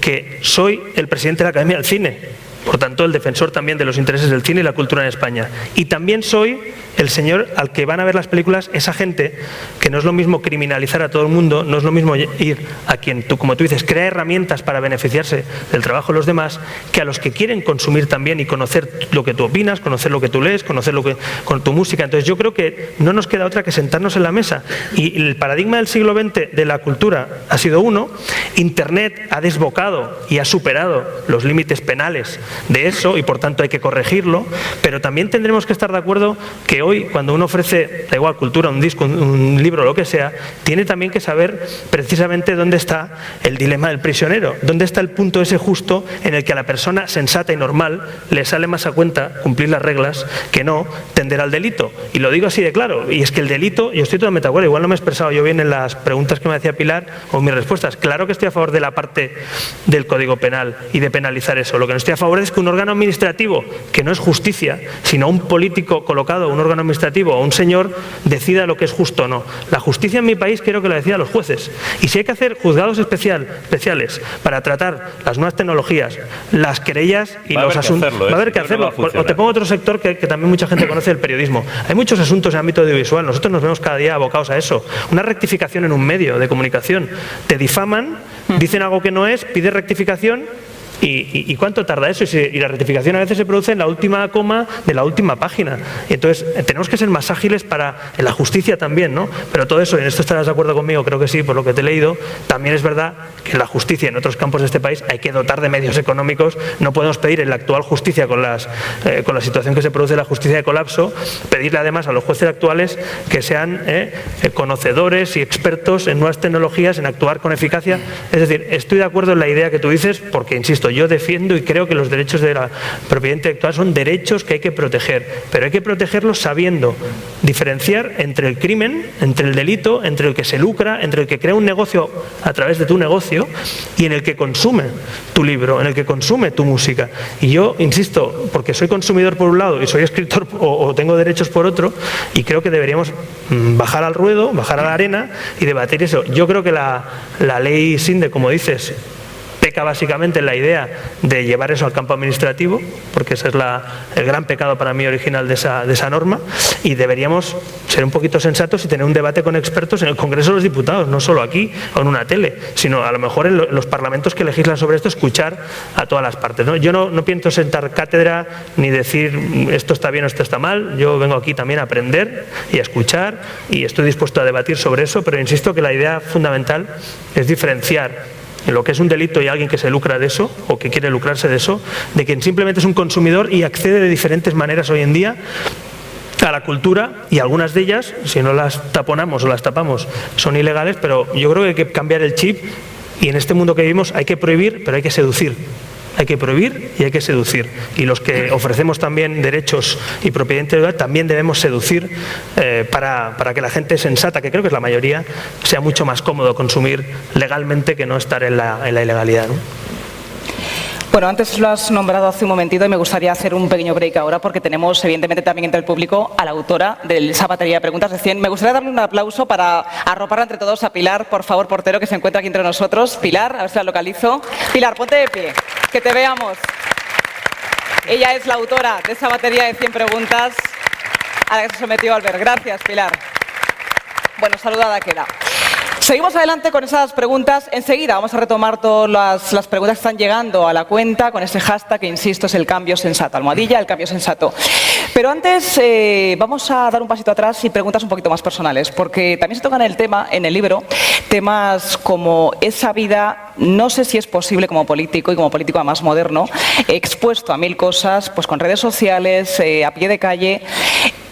que soy el presidente de la Academia del Cine, por tanto el defensor también de los intereses del cine y la cultura en España, y también soy el señor al que van a ver las películas esa gente que no es lo mismo criminalizar a todo el mundo, no es lo mismo ir a quien, como tú dices, crea herramientas para beneficiarse del trabajo de los demás, que a los que quieren consumir también y conocer lo que tú opinas, conocer lo que tú lees, conocer lo que con tu música. Entonces yo creo que no nos queda otra que sentarnos en la mesa, y el paradigma del siglo XX de la cultura ha sido uno. Internet ha desbocado y ha superado los límites penales de eso, y por tanto hay que corregirlo, pero también tendremos que estar de acuerdo que hoy, cuando uno ofrece, da igual, cultura, un disco, un libro, lo que sea, tiene también que saber precisamente dónde está el dilema del prisionero, dónde está el punto ese justo en el que a la persona sensata y normal le sale más a cuenta cumplir las reglas que no tender al delito. Y lo digo así de claro, y es que el delito, yo estoy totalmente de acuerdo, igual no me he expresado yo bien en las preguntas que me hacía Pilar o mis respuestas. Claro que estoy a favor de la parte del Código Penal y de penalizar eso. Lo que no estoy a favor es puedes que un órgano administrativo, que no es justicia, sino un político colocado, un órgano administrativo o un señor, decida lo que es justo o no. La justicia en mi país creo que lo decían los jueces. Y si hay que hacer juzgados especiales para tratar las nuevas tecnologías, las querellas y los asuntos... Va a haber que hacerlo. O te pongo otro sector que también mucha gente conoce, el periodismo. Hay muchos asuntos en el ámbito audiovisual. Nosotros nos vemos cada día abocados a eso. Una rectificación en un medio de comunicación. Te difaman, dicen algo que no es, pides rectificación. ¿Y cuánto tarda eso? Y la rectificación a veces se produce en la última coma de la última página. Y entonces tenemos que ser más ágiles en la justicia también, ¿no? Pero todo eso, y en esto estarás de acuerdo conmigo, creo que sí, por lo que te he leído, también es verdad que en la justicia en otros campos de este país hay que dotar de medios económicos. No podemos pedir en la actual justicia, con la situación que se produce en la justicia de colapso, pedirle además a los jueces actuales que sean conocedores y expertos en nuevas tecnologías, en actuar con eficacia. Es decir, estoy de acuerdo en la idea que tú dices, porque, insisto, yo defiendo y creo que los derechos de la propiedad intelectual son derechos que hay que proteger, pero hay que protegerlos sabiendo diferenciar entre el crimen, entre el delito, entre el que se lucra, entre el que crea un negocio a través de tu negocio y en el que consume tu libro, en el que consume tu música. Y yo, insisto, porque soy consumidor por un lado y soy escritor o tengo derechos por otro, y creo que deberíamos bajar al ruedo, bajar a la arena y debatir eso. Yo creo que la ley SINDE, como dices, peca básicamente en la idea de llevar eso al campo administrativo, porque ese es el gran pecado para mí original de esa norma, y deberíamos ser un poquito sensatos y tener un debate con expertos en el Congreso de los Diputados, no solo aquí o en una tele, sino a lo mejor en los parlamentos que legislan sobre esto, escuchar a todas las partes, ¿no? Yo no pienso sentar cátedra ni decir esto está bien o esto está mal. Yo vengo aquí también a aprender y a escuchar, y estoy dispuesto a debatir sobre eso, pero insisto que la idea fundamental es diferenciar en lo que es un delito y alguien que se lucra de eso o que quiere lucrarse de eso, de quien simplemente es un consumidor y accede de diferentes maneras hoy en día a la cultura, y algunas de ellas, si no las taponamos o las tapamos, son ilegales. Pero yo creo que hay que cambiar el chip, y en este mundo que vivimos hay que prohibir, pero hay que seducir. Hay que prohibir y hay que seducir. Y los que ofrecemos también derechos y propiedad intelectual también debemos seducir para que la gente sensata, que creo que es la mayoría, sea mucho más cómodo consumir legalmente que no estar en la ilegalidad, ¿no? Bueno, antes lo has nombrado hace un momentito y me gustaría hacer un pequeño break ahora, porque tenemos evidentemente también entre el público a la autora de esa batería de preguntas de 100. Me gustaría darle un aplauso para arropar entre todos a Pilar, por favor, portero, que se encuentra aquí entre nosotros. Pilar, a ver si la localizo. Pilar, ponte de pie, que te veamos. Ella es la autora de esa batería de 100 preguntas a la que se sometió Albert. Gracias, Pilar. Bueno, saludada queda. Seguimos adelante con esas preguntas. Enseguida vamos a retomar todas las preguntas que están llegando a la cuenta con ese hashtag que, insisto, es el cambio sensato. Almohadilla, el cambio sensato. Pero antes vamos a dar un pasito atrás y preguntas un poquito más personales, porque también se tocan en el libro, temas como esa vida, no sé si es posible como político y como político más moderno, expuesto a mil cosas, pues con redes sociales, a pie de calle.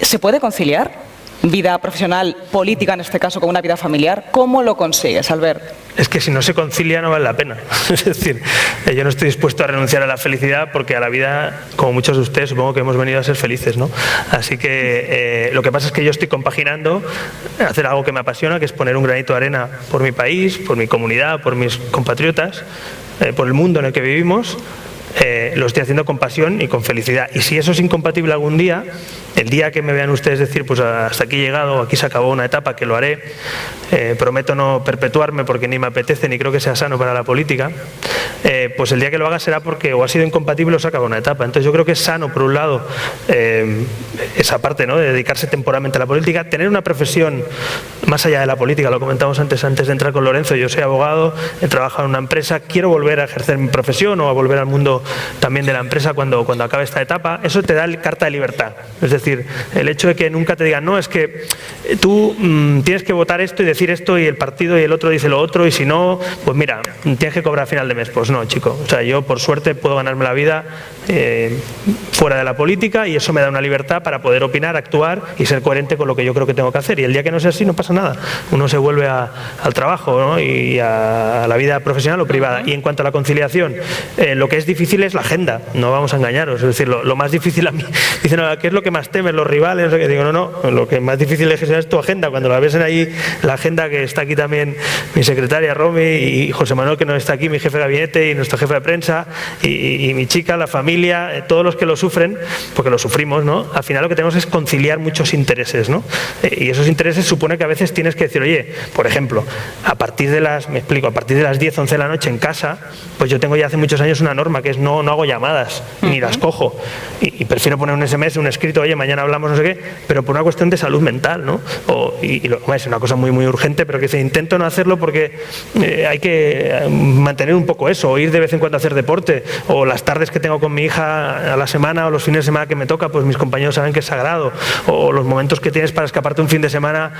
¿Se puede conciliar vida profesional, política en este caso, con una vida familiar? ¿Cómo lo consigues, Albert? Es que si no se concilia no vale la pena. Es decir, yo no estoy dispuesto a renunciar a la felicidad, porque a la vida, como muchos de ustedes, supongo que hemos venido a ser felices, ¿no? Así que lo que pasa es que yo estoy compaginando hacer algo que me apasiona, que es poner un granito de arena por mi país, por mi comunidad, por mis compatriotas, por el mundo en el que vivimos. Lo estoy haciendo con pasión y con felicidad. Y si eso es incompatible algún día, el día que me vean ustedes decir, pues hasta aquí he llegado, aquí se acabó una etapa, que lo haré, prometo no perpetuarme porque ni me apetece ni creo que sea sano para la política, pues el día que lo haga será porque o ha sido incompatible o se acaba una etapa. Entonces yo creo que es sano, por un lado, esa parte, ¿no?, de dedicarse temporalmente a la política, tener una profesión más allá de la política. Lo comentamos antes de entrar con Lorenzo. Yo soy abogado, he trabajado en una empresa, quiero volver a ejercer mi profesión o a volver al mundo también de la empresa cuando acabe esta etapa. Eso te da carta de libertad. Es decir, el hecho de que nunca te digan, no, es que tú tienes que votar esto y decir esto, y el partido y el otro dice lo otro, y si no, pues mira, tienes que cobrar a final de mes. Pues no, chico. O sea, yo por suerte puedo ganarme la vida fuera de la política, y eso me da una libertad para poder opinar, actuar y ser coherente con lo que yo creo que tengo que hacer. Y el día que no sea así, no pasa nada. Uno se vuelve al trabajo, ¿no?, y a la vida profesional o privada. Y en cuanto a la conciliación, lo que es difícil es la agenda, no vamos a engañaros. Es decir, lo más difícil a mí, dicen, ¿qué es lo que más temes, los rivales, que digo, no, lo que es más difícil de gestionar es tu agenda. Cuando la ves en ahí, la agenda, que está aquí también mi secretaria Romy y José Manuel, que no está aquí, mi jefe de gabinete y nuestro jefe de prensa y mi chica, la familia, todos los que lo sufren, porque lo sufrimos, ¿no? Al final lo que tenemos es conciliar muchos intereses, ¿no? Y esos intereses supone que a veces tienes que decir, oye, por ejemplo, a partir de las 10, 11 de la noche en casa, pues yo tengo ya hace muchos años una norma que es no hago llamadas, ni las cojo, y prefiero poner un SMS, un escrito, oye, mañana hablamos, no sé qué, pero por una cuestión de salud mental, ¿no? Es una cosa muy, muy urgente, pero que intento no hacerlo porque hay que mantener un poco eso, o ir de vez en cuando a hacer deporte, o las tardes que tengo con mi hija a la semana, o los fines de semana que me toca, pues mis compañeros saben que es sagrado, o los momentos que tienes para escaparte un fin de semana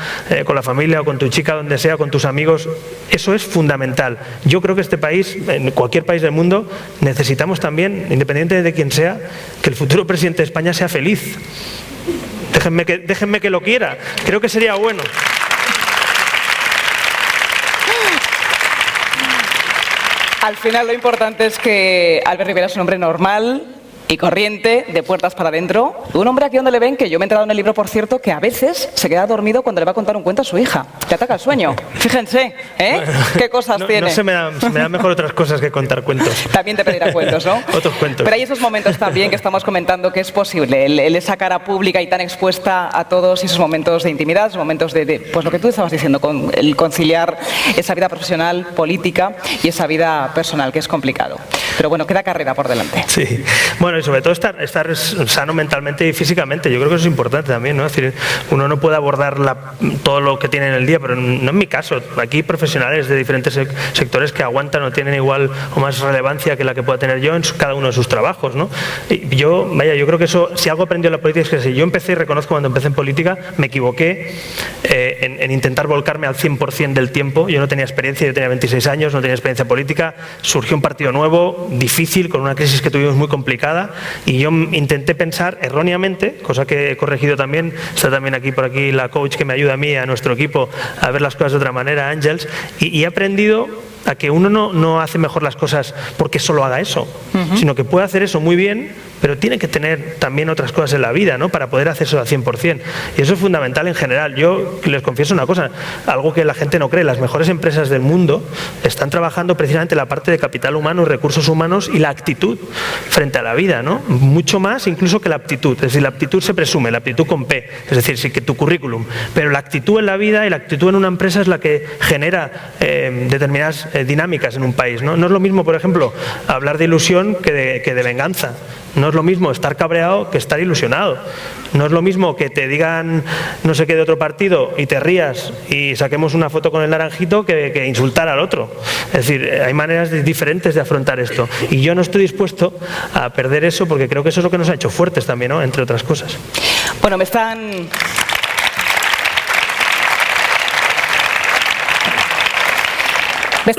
con la familia o con tu chica, donde sea, con tus amigos, eso es fundamental. Yo creo que este país, en cualquier país del mundo, necesitamos también, independiente de quién sea, que el futuro presidente de España sea feliz. Déjenme que lo quiera, creo que sería bueno. Al final lo importante es que Albert Rivera es un hombre normal y corriente, de puertas para adentro. Un hombre aquí donde le ven, que yo me he enterado en el libro, por cierto, que a veces se queda dormido cuando le va a contar un cuento a su hija. Le ataca el sueño. Fíjense, ¿eh? ¿Qué cosas tiene? No se me dan mejor otras cosas que contar cuentos. También te pedirá cuentos, ¿no? Otros cuentos. Pero hay esos momentos también que estamos comentando que es posible. Esa cara pública y tan expuesta a todos esos momentos de intimidad, esos momentos de pues lo que tú estabas diciendo, el conciliar esa vida profesional, política y esa vida personal, que es complicado. Pero bueno, queda carrera por delante. Sí. Bueno, y sobre todo estar sano mentalmente y físicamente. Yo creo que eso es importante también, ¿no? Es decir, uno no puede abordar todo lo que tiene en el día, pero no en mi caso. Aquí hay profesionales de diferentes sectores que aguantan o tienen igual o más relevancia que la que pueda tener yo en cada uno de sus trabajos, ¿no? Y yo creo que eso, si algo aprendí en la política es que si yo empecé, y reconozco cuando empecé en política, me equivoqué en intentar volcarme al 100% del tiempo. Yo no tenía experiencia, yo tenía 26 años, no tenía experiencia política, surgió un partido nuevo, difícil, con una crisis que tuvimos muy complicada, y yo intenté pensar erróneamente, cosa que he corregido también, está también por aquí la coach que me ayuda a mí, a nuestro equipo, a ver las cosas de otra manera, Ángels, y he aprendido a que uno no hace mejor las cosas porque solo haga eso, sino que puede hacer eso muy bien, pero tiene que tener también otras cosas en la vida, ¿no? Para poder hacerlo al 100%. Y eso es fundamental en general. Yo les confieso una cosa, algo que la gente no cree, las mejores empresas del mundo están trabajando precisamente la parte de capital humano, recursos humanos y la actitud frente a la vida, ¿no? Mucho más incluso que la aptitud. Es decir, la aptitud se presume, la aptitud con P, es decir, sí que tu currículum, pero la actitud en la vida y la actitud en una empresa es la que genera determinadas dinámicas en un país, ¿no? No es lo mismo, por ejemplo, hablar de ilusión que de venganza. No es lo mismo estar cabreado que estar ilusionado. No es lo mismo que te digan no sé qué de otro partido y te rías y saquemos una foto con el naranjito que insultar al otro. Es decir, hay maneras diferentes de afrontar esto. Y yo no estoy dispuesto a perder eso porque creo que eso es lo que nos ha hecho fuertes también, ¿no? Entre otras cosas. Bueno, me están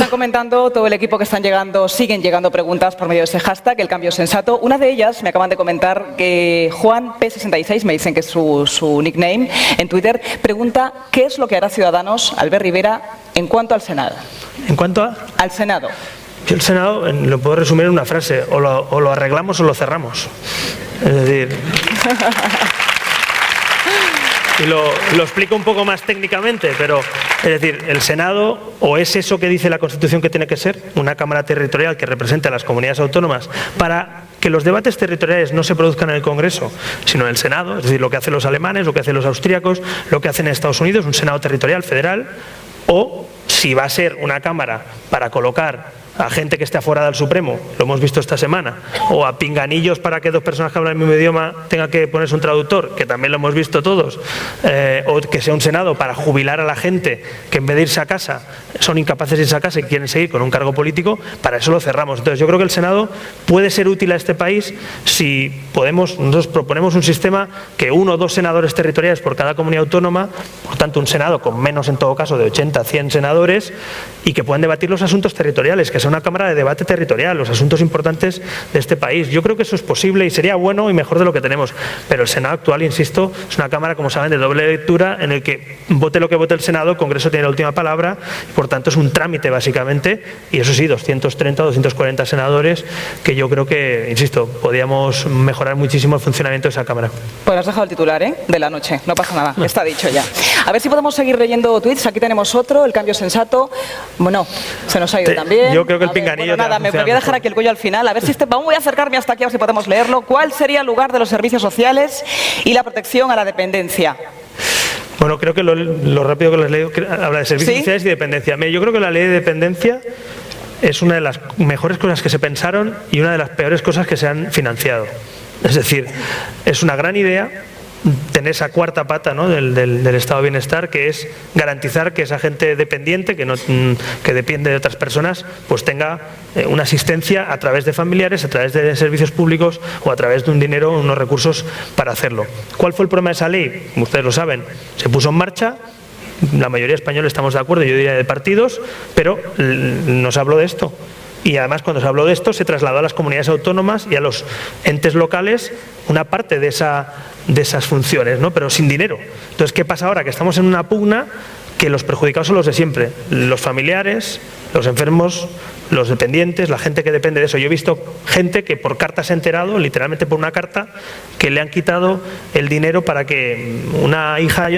comentando todo el equipo que siguen llegando preguntas por medio de ese hashtag, el cambio sensato. Una de ellas me acaban de comentar que Juan P66, me dicen que es su nickname en Twitter, pregunta ¿qué es lo que hará Ciudadanos, Albert Rivera, en cuanto al Senado? ¿En cuanto a? Al Senado. Yo el Senado lo puedo resumir en una frase, o lo arreglamos o lo cerramos. Es decir... Y lo explico un poco más técnicamente, pero es decir, el Senado o es eso que dice la Constitución que tiene que ser, una Cámara territorial que represente a las comunidades autónomas para que los debates territoriales no se produzcan en el Congreso, sino en el Senado, es decir, lo que hacen los alemanes, lo que hacen los austríacos, lo que hacen en Estados Unidos, un Senado territorial federal, o si va a ser una Cámara para colocar a gente que esté afuera del Supremo, lo hemos visto esta semana, o a pinganillos para que dos personas que hablan el mismo idioma tengan que ponerse un traductor, que también lo hemos visto todos, o que sea un Senado para jubilar a la gente que en vez de irse a casa son incapaces de irse a casa y quieren seguir con un cargo político, para eso lo cerramos. Entonces yo creo que el Senado puede ser útil a este país si nosotros proponemos un sistema que 1 o 2 senadores territoriales por cada comunidad autónoma, por tanto un Senado con menos en todo caso de 80 a 100 senadores, y que puedan debatir los asuntos territoriales, que sea una cámara de debate territorial, los asuntos importantes de este país. Yo creo que eso es posible y sería bueno y mejor de lo que tenemos, pero el Senado actual, insisto, es una cámara, como saben, de doble lectura, en el que vote lo que vote el Senado, el Congreso tiene la última palabra, y por tanto es un trámite básicamente, y eso sí, 230 o 240 senadores, que yo creo que, insisto, podíamos mejorar muchísimo el funcionamiento de esa cámara. Pues has dejado el titular, de la noche, no pasa nada, está dicho ya. A ver si podemos seguir leyendo tweets, aquí tenemos otro, el cambio sensato, bueno, se nos ha ido también. Yo creo que el pinganillo... Bueno, nada, me voy a dejar aquí el cuello al final, a ver si voy a acercarme hasta aquí a ver si podemos leerlo. ¿Cuál sería el lugar de los servicios sociales y la protección a la dependencia? Bueno, creo que lo rápido que les leo habla de servicios sociales y dependencia. Yo creo que la ley de dependencia es una de las mejores cosas que se pensaron y una de las peores cosas que se han financiado. Es decir, es una gran idea tener esa cuarta pata, ¿no?, del estado de bienestar, que es garantizar que esa gente dependiente, que depende de otras personas, pues tenga una asistencia a través de familiares, a través de servicios públicos o a través de un dinero, unos recursos para hacerlo. ¿Cuál fue el problema de esa ley? Ustedes lo saben, se puso en marcha, la mayoría españoles estamos de acuerdo, yo diría de partidos, pero no se habló de esto. Y además, cuando se habló de esto, se trasladó a las comunidades autónomas y a los entes locales una parte de esas funciones, ¿no?, pero sin dinero. Entonces, ¿qué pasa ahora? Que estamos en una pugna que los perjudicados son los de siempre, los familiares, los enfermos, los dependientes, la gente que depende de eso. Yo he visto gente que por carta se ha enterado, literalmente por una carta, que le han quitado el dinero para que una hija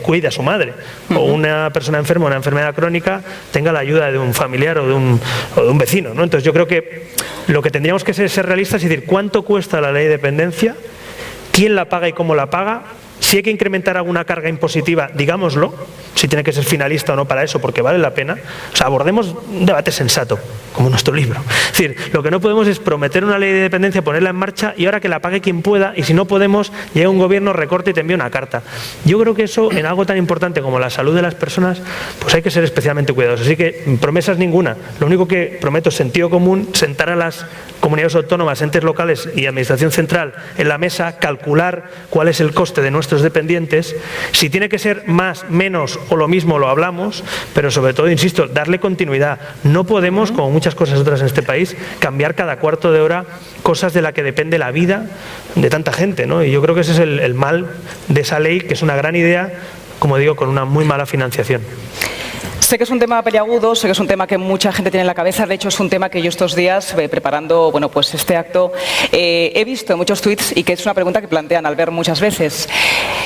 cuide a su madre, o una persona enferma, una enfermedad crónica, tenga la ayuda de un familiar o de un vecino, ¿no? Entonces yo creo que lo que tendríamos que ser realistas es decir, ¿cuánto cuesta la ley de dependencia? ¿Quién la paga y cómo la paga? Si hay que incrementar alguna carga impositiva, digámoslo, si tiene que ser finalista o no para eso, porque vale la pena. O sea, abordemos un debate sensato, como nuestro libro. Es decir, lo que no podemos es prometer una ley de dependencia, ponerla en marcha y ahora que la pague quien pueda, y si no podemos, llega un gobierno, recorte y te envía una carta. Yo creo que eso, en algo tan importante como la salud de las personas, pues hay que ser especialmente cuidadosos. Así que promesas ninguna. Lo único que prometo es sentido común, sentar a las comunidades autónomas, entes locales y administración central en la mesa, calcular cuál es el coste de nuestros dependientes. Si tiene que ser más, menos o lo mismo, lo hablamos, pero sobre todo, insisto, darle continuidad. No podemos, como muchas cosas otras en este país, cambiar cada cuarto de hora cosas de la que depende la vida de tanta gente, ¿no? Y yo creo que ese es el mal de esa ley, que es una gran idea, como digo, con una muy mala financiación. Sé que es un tema peliagudo, sé que es un tema que mucha gente tiene en la cabeza. De hecho, es un tema que yo estos días, preparando pues este acto, he visto en muchos tweets y que es una pregunta que plantean al ver muchas veces.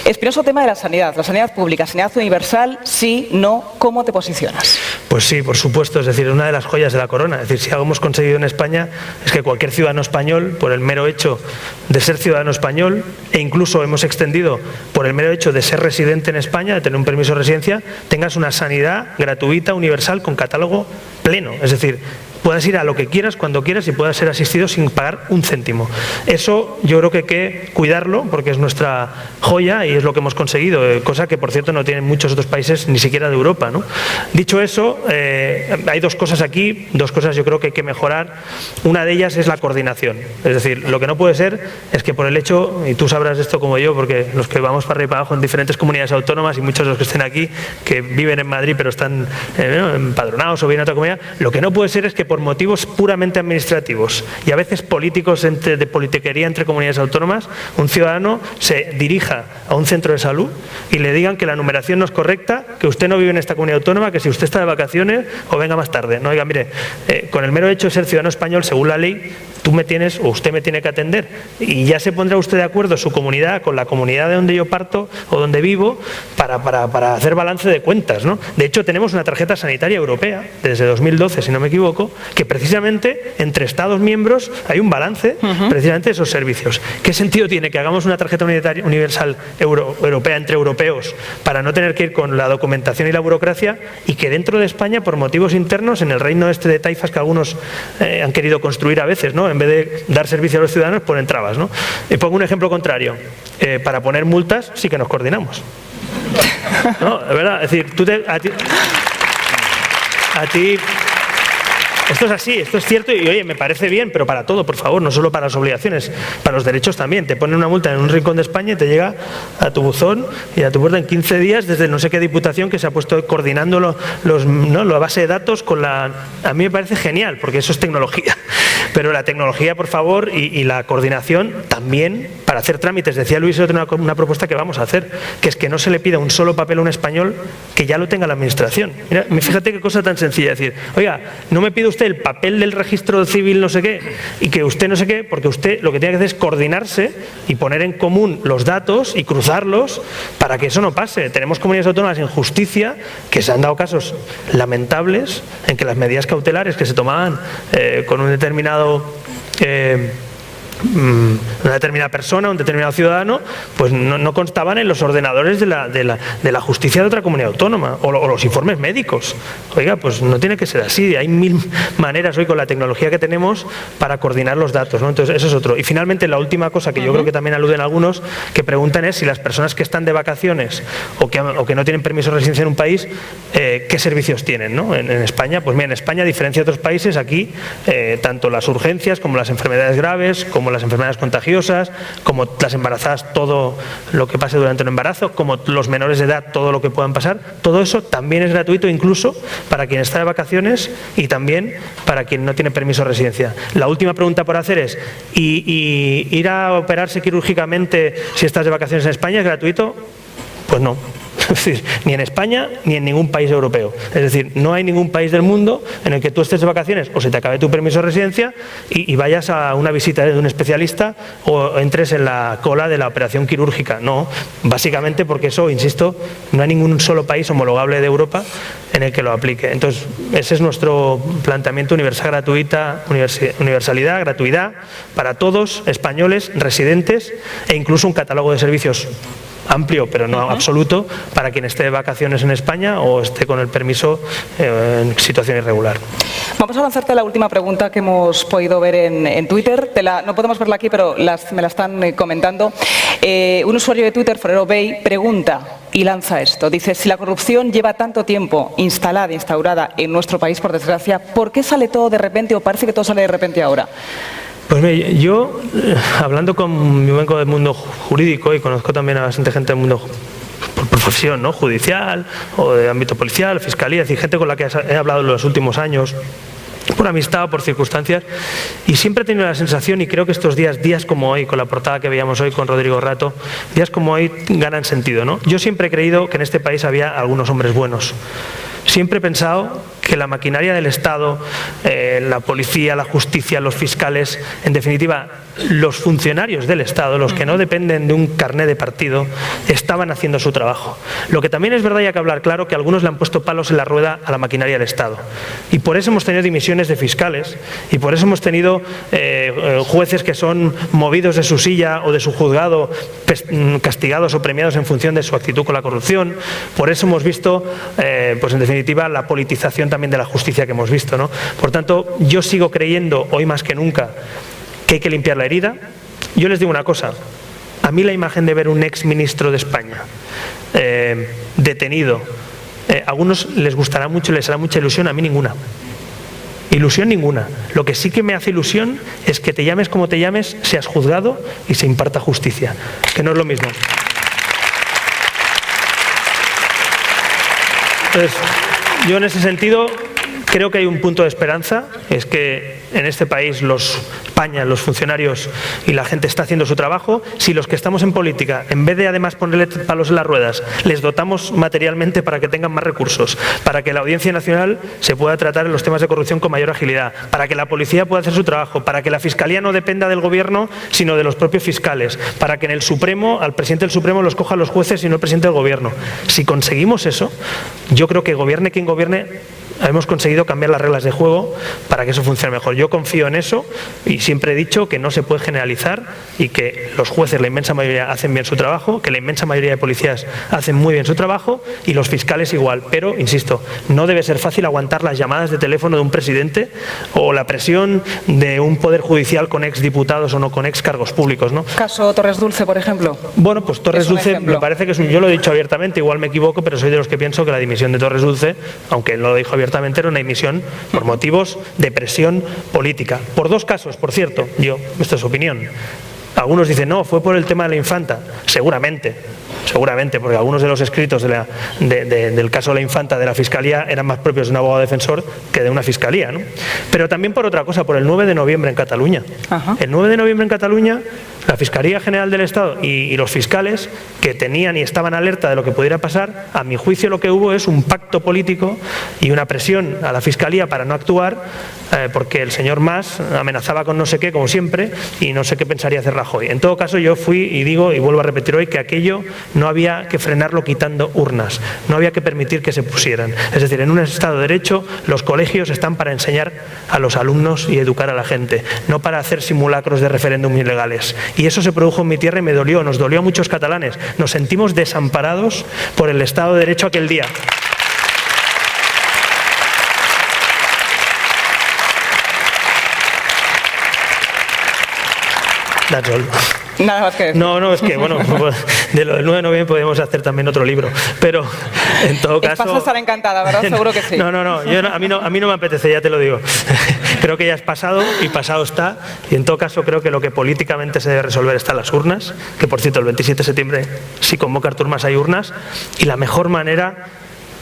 Espinoso tema de la sanidad pública, sanidad universal, sí, no, ¿cómo te posicionas? Pues sí, por supuesto, es decir, una de las joyas de la corona. Es decir, si algo hemos conseguido en España es que cualquier ciudadano español, por el mero hecho de ser ciudadano español, e incluso hemos extendido por el mero hecho de ser residente en España, de tener un permiso de residencia, tengas una sanidad gratuita, universal, con catálogo pleno. Es decir, puedas ir a lo que quieras, cuando quieras, y puedas ser asistido sin pagar un céntimo. Eso yo creo que hay que cuidarlo, porque es nuestra joya y es lo que hemos conseguido, cosa que, por cierto, no tienen muchos otros países, ni siquiera de Europa, ¿no? Dicho eso, hay dos cosas aquí, dos cosas yo creo que hay que mejorar. Una de ellas es la coordinación. Es decir, lo que no puede ser es que por el hecho, y tú sabrás esto como yo, porque los que vamos para arriba y para abajo en diferentes comunidades autónomas, y muchos de los que estén aquí, que viven en Madrid pero están empadronados o viven en otra comunidad, lo que no puede ser es que por motivos puramente administrativos y a veces políticos, de politiquería entre comunidades autónomas, un ciudadano se dirija a un centro de salud y le digan que la numeración no es correcta, que usted no vive en esta comunidad autónoma, que si usted está de vacaciones o venga más tarde. No, oiga, mire, con el mero hecho de ser ciudadano español, según la ley, tú me tienes o usted me tiene que atender, y ya se pondrá usted de acuerdo, su comunidad, con la comunidad de donde yo parto o donde vivo, para hacer balance de cuentas, ¿no? De hecho, tenemos una tarjeta sanitaria europea desde 2012, si no me equivoco, que precisamente entre Estados miembros hay un balance precisamente de esos servicios. ¿Qué sentido tiene que hagamos una tarjeta universal europea entre europeos para no tener que ir con la documentación y la burocracia, y que dentro de España, por motivos internos, en el reino este de taifas que algunos han querido construir a veces, ¿no?, en vez de dar servicio a los ciudadanos, ponen trabas, ¿no? Pongo un ejemplo contrario. Para poner multas sí que nos coordinamos, ¿no? Es verdad, es decir, a ti Esto es así, esto es cierto y oye, me parece bien, pero para todo, por favor, no solo para las obligaciones, para los derechos también. Te ponen una multa en un rincón de España y te llega a tu buzón y a tu puerta en 15 días desde no sé qué diputación que se ha puesto coordinando la base de datos con la... A mí me parece genial, porque eso es tecnología. Pero la tecnología, por favor, y la coordinación también para hacer trámites. Decía Luis, una propuesta que vamos a hacer, que es que no se le pida un solo papel a un español que ya lo tenga la administración. Mira, fíjate qué cosa tan sencilla, decir, oiga, no me pide usted el papel del registro civil no sé qué, y que usted no sé qué, porque usted lo que tiene que hacer es coordinarse y poner en común los datos y cruzarlos para que eso no pase. Tenemos comunidades autónomas en justicia que se han dado casos lamentables en que las medidas cautelares que se tomaban con un determinado una determinada persona, un determinado ciudadano, pues no constaban en los ordenadores de la justicia de otra comunidad autónoma o los informes médicos. Oiga, pues no tiene que ser así. Hay mil maneras hoy con la tecnología que tenemos para coordinar los datos, ¿no? Entonces eso es otro. Y finalmente la última cosa que yo creo que también aluden algunos que preguntan es si las personas que están de vacaciones o que no tienen permiso de residencia en un país, ¿qué servicios tienen, ¿no? En España, pues mira, en España, a diferencia de otros países, aquí tanto las urgencias como las enfermedades graves, como las enfermedades contagiosas, como las embarazadas, todo lo que pase durante el embarazo, como los menores de edad, todo lo que puedan pasar, todo eso también es gratuito, incluso para quien está de vacaciones y también para quien no tiene permiso de residencia. La última pregunta por hacer es, ¿y ir a operarse quirúrgicamente si estás de vacaciones en España es gratuito? Pues no. Es decir, ni en España ni en ningún país europeo. Es decir, no hay ningún país del mundo en el que tú estés de vacaciones o se te acabe tu permiso de residencia y vayas a una visita de un especialista o entres en la cola de la operación quirúrgica. No, básicamente porque eso, insisto, no hay ningún solo país homologable de Europa en el que lo aplique. Entonces, ese es nuestro planteamiento: universalidad, gratuidad para todos, españoles, residentes, e incluso un catálogo de servicios amplio, pero no absoluto, para quien esté de vacaciones en España o esté con el permiso en situación irregular. Vamos a lanzarte la última pregunta que hemos podido ver en Twitter. No podemos verla aquí, pero me la están comentando. Un usuario de Twitter, Forero Bay, pregunta y lanza esto. Dice, si la corrupción lleva tanto tiempo instaurada en nuestro país, por desgracia, ¿por qué sale todo de repente o parece que todo sale de repente ahora? Pues mira, yo, hablando yo vengo del mundo jurídico y conozco también a bastante gente del mundo por profesión, ¿no? Judicial o de ámbito policial, fiscalía, es decir, gente con la que he hablado en los últimos años, por amistad o por circunstancias, y siempre he tenido la sensación, y creo que estos días como hoy, con la portada que veíamos hoy con Rodrigo Rato, días como hoy ganan sentido, ¿no? Yo siempre he creído que en este país había algunos hombres buenos. Siempre he pensado que la maquinaria del Estado, la policía, la justicia, los fiscales, en definitiva, los funcionarios del Estado, los que no dependen de un carné de partido, estaban haciendo su trabajo. Lo que también es verdad, y hay que hablar claro, que algunos le han puesto palos en la rueda a la maquinaria del Estado. Y por eso hemos tenido dimisiones de fiscales, y por eso hemos tenido jueces que son movidos de su silla o de su juzgado, castigados o premiados en función de su actitud con la corrupción. Por eso hemos visto, pues en definitiva, la politización también de la justicia que hemos visto, ¿no? Por tanto, yo sigo creyendo, hoy más que nunca, que hay que limpiar la herida. Yo les digo una cosa, a mí la imagen de ver un ex ministro de España detenido, a algunos les gustará mucho, les hará mucha ilusión, a mí ninguna. Ilusión ninguna. Lo que sí que me hace ilusión es que te llames como te llames, seas juzgado y se imparta justicia, que no es lo mismo. Entonces, yo en ese sentido creo que hay un punto de esperanza, es que en este país España, los funcionarios y la gente está haciendo su trabajo. Si los que estamos en política, en vez de además ponerle palos en las ruedas, les dotamos materialmente para que tengan más recursos, para que la Audiencia Nacional se pueda tratar en los temas de corrupción con mayor agilidad, para que la policía pueda hacer su trabajo, para que la Fiscalía no dependa del Gobierno, sino de los propios fiscales, para que en el Supremo, al presidente del Supremo los cojan los jueces y no el presidente del Gobierno. Si conseguimos eso, yo creo que gobierne quien gobierne, hemos conseguido cambiar las reglas de juego para que eso funcione mejor. Yo confío en eso y siempre he dicho que no se puede generalizar y que los jueces, la inmensa mayoría, hacen bien su trabajo, que la inmensa mayoría de policías hacen muy bien su trabajo y los fiscales igual. Pero, insisto, no debe ser fácil aguantar las llamadas de teléfono de un presidente o la presión de un poder judicial con exdiputados o no con ex cargos públicos, ¿no? Caso Torres Dulce, por ejemplo. Bueno, pues Torres Dulce me parece que yo lo he dicho abiertamente, igual me equivoco, pero soy de los que pienso que la dimisión de Torres Dulce, aunque lo dijo abiertamente, abiertamente, era una dimisión por motivos de presión política. Por 2 casos, por cierto, esta es su opinión. Algunos dicen, no, fue por el tema de la infanta. Seguramente, porque algunos de los escritos del caso de la infanta de la Fiscalía eran más propios de un abogado defensor que de una Fiscalía, ¿no? Pero también por otra cosa, por el 9 de noviembre en Cataluña. Ajá. El 9 de noviembre en Cataluña, la Fiscalía General del Estado y los fiscales que tenían y estaban alerta de lo que pudiera pasar, a mi juicio lo que hubo es un pacto político y una presión a la Fiscalía para no actuar, porque el señor Mas amenazaba con no sé qué, como siempre, y no sé qué pensaría hacer Rajoy. En todo caso, yo fui y digo, y vuelvo a repetir hoy, que aquello no había que frenarlo quitando urnas, no había que permitir que se pusieran. Es decir, en un Estado de Derecho, los colegios están para enseñar a los alumnos y educar a la gente, no para hacer simulacros de referéndum ilegales. Y eso se produjo en mi tierra y me dolió, nos dolió a muchos catalanes. Nos sentimos desamparados por el Estado de Derecho aquel día. That's all. Nada más que decir. No, es que, bueno, de lo del 9 de noviembre podemos hacer también otro libro, pero en todo caso... Vas a estar encantada, ¿verdad? Seguro que sí. No, a mí no me apetece, ya te lo digo. Creo que ya es pasado y pasado está, y en todo caso creo que lo que políticamente se debe resolver está en las urnas, que por cierto el 27 de septiembre, si convoca Artur Mas, hay urnas, y la mejor manera